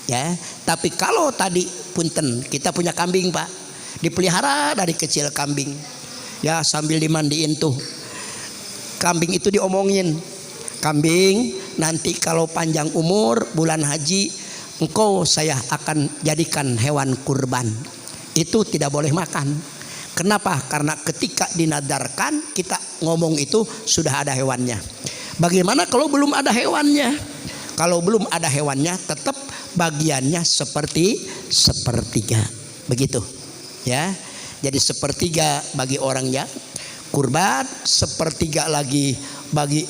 ya. Tapi kalau tadi punten kita punya kambing Pak, dipelihara dari kecil kambing ya sambil dimandiin tuh kambing itu diomongin, kambing nanti kalau panjang umur bulan haji engkau saya akan jadikan hewan kurban. Itu tidak boleh makan. Kenapa? Karena ketika dinadarkan kita ngomong itu sudah ada hewannya. Bagaimana kalau belum ada hewannya? Kalau belum ada hewannya tetap bagiannya seperti sepertiga begitu ya. Jadi sepertiga bagi orang yang kurban, sepertiga lagi bagi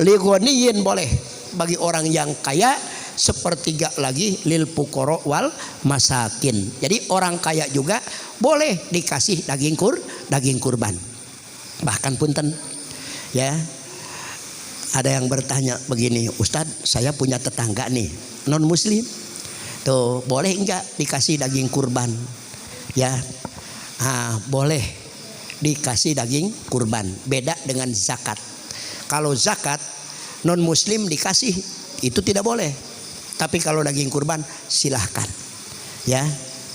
ligoniyin boleh bagi orang yang kaya, sepertiga lagi lil fuqara wal masakin. Jadi orang kaya juga boleh dikasih daging kurban. Bahkan punten ya, ada yang bertanya begini, Ustadz saya punya tetangga nih non muslim tuh, boleh enggak dikasih daging kurban ya? Boleh dikasih daging kurban, beda dengan zakat. Kalau zakat non muslim dikasih itu tidak boleh. Tapi kalau daging kurban silahkan ya.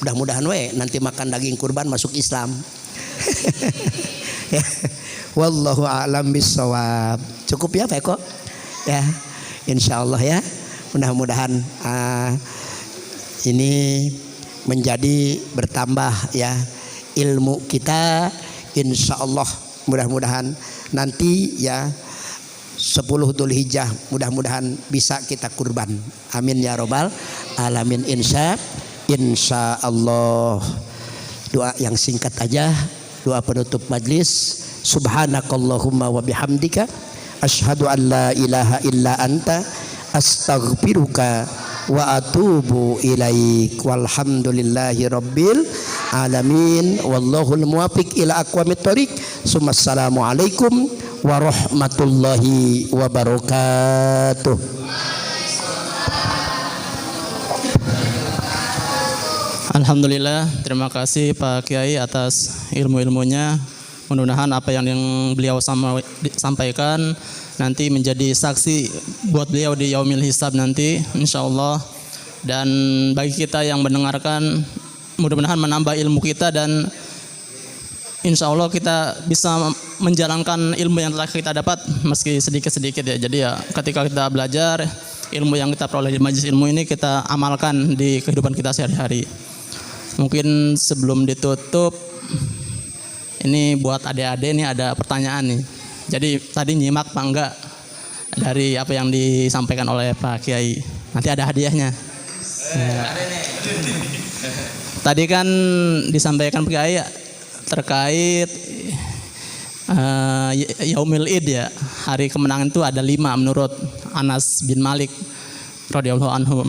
Mudah-mudahan nanti makan daging kurban masuk Islam. Ya. Wallahu a'lam bissawab. Cukup ya Pak Eko? Ya, insyaallah ya. Mudah-mudahan ini menjadi bertambah ya ilmu kita, insyaallah. Mudah-mudahan nanti ya 10 Dzulhijjah mudah-mudahan bisa kita kurban. Amin ya robbal alamin. Insya Allah. Doa yang singkat aja, doa penutup majlis. Subhanakallahumma wa bihamdika asyhadu an la ilaha illa anta astaghfiruka wa atubu ilaik. Walhamdulillahi rabbil alamin. Wallahul muwaffiq ila aqwamit thoriq. Assalamualaikum warahmatullahi wabarakatuh. Alhamdulillah, terima kasih Pak Kiai atas ilmu-ilmunya. Mudah-mudahan apa yang beliau sampaikan nanti menjadi saksi buat beliau di yaumil hisab nanti, insyaallah. Dan bagi kita yang mendengarkan, mudah-mudahan menambah ilmu kita dan insyaallah kita bisa menjalankan ilmu yang telah kita dapat meski sedikit-sedikit ya. Jadi ya ketika kita belajar, ilmu yang kita peroleh di majelis ilmu ini kita amalkan di kehidupan kita sehari-hari. Mungkin sebelum ditutup, ini buat adik-adik ini ada pertanyaan nih. Jadi tadi nyimak Pak enggak dari apa yang disampaikan oleh Pak Kiai? Nanti ada hadiahnya. Ya. Tadi kan disampaikan Pak Kiai terkait Yaumil Id ya. Hari kemenangan itu ada 5 menurut Anas bin Malik radhiyallahu anhu.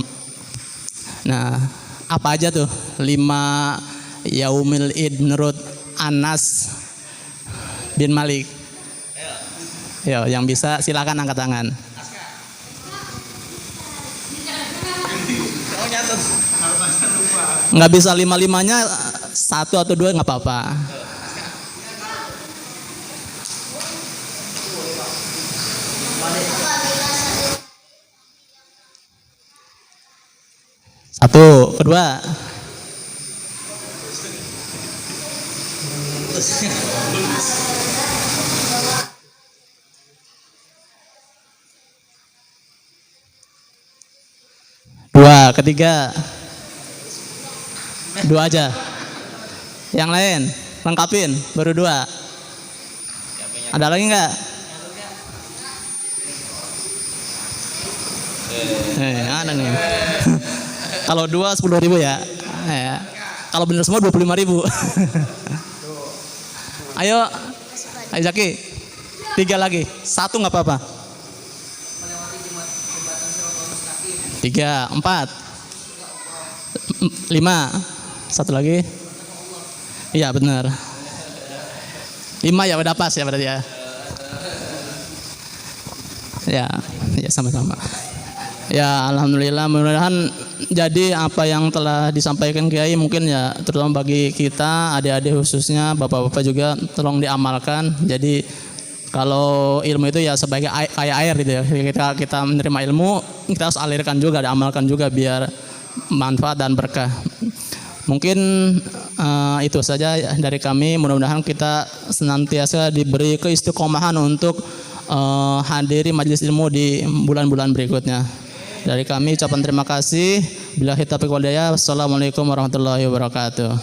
Nah, apa aja tuh 5 Yaumil Id menurut Anas bin Malik? Yo, yang bisa silakan angkat tangan. Nggak bisa 5-5-nya, 1 atau 2 nggak apa-apa. Satu, kedua. Dua, ketiga. 2 aja. Yang lain lengkapin, baru 2. Ada lagi nggak? Ada nih. Kalau 2 10.000 ya. Kalau benar semua 25.000. Ayo Zaki. 3 lagi. 1 nggak apa-apa. 3, 4, 5. 1 lagi. Iya benar. 5 ya udah pas ya berarti ya. Ya sama-sama. Ya alhamdulillah, mudah-mudahan jadi apa yang telah disampaikan Kiai mungkin ya terutama bagi kita adik-adik khususnya bapak-bapak juga tolong diamalkan. Jadi kalau ilmu itu ya sebagai kayak air gitu ya. Kita menerima ilmu, kita harus alirkan juga, diamalkan juga biar manfaat dan berkah. Mungkin itu saja dari kami. Mudah-mudahan kita senantiasa diberi keistiqomahan untuk hadiri majelis ilmu di bulan-bulan berikutnya. Dari kami ucapan terima kasih. Billahi taufiq wal hidayah. Wassalamualaikum warahmatullahi wabarakatuh.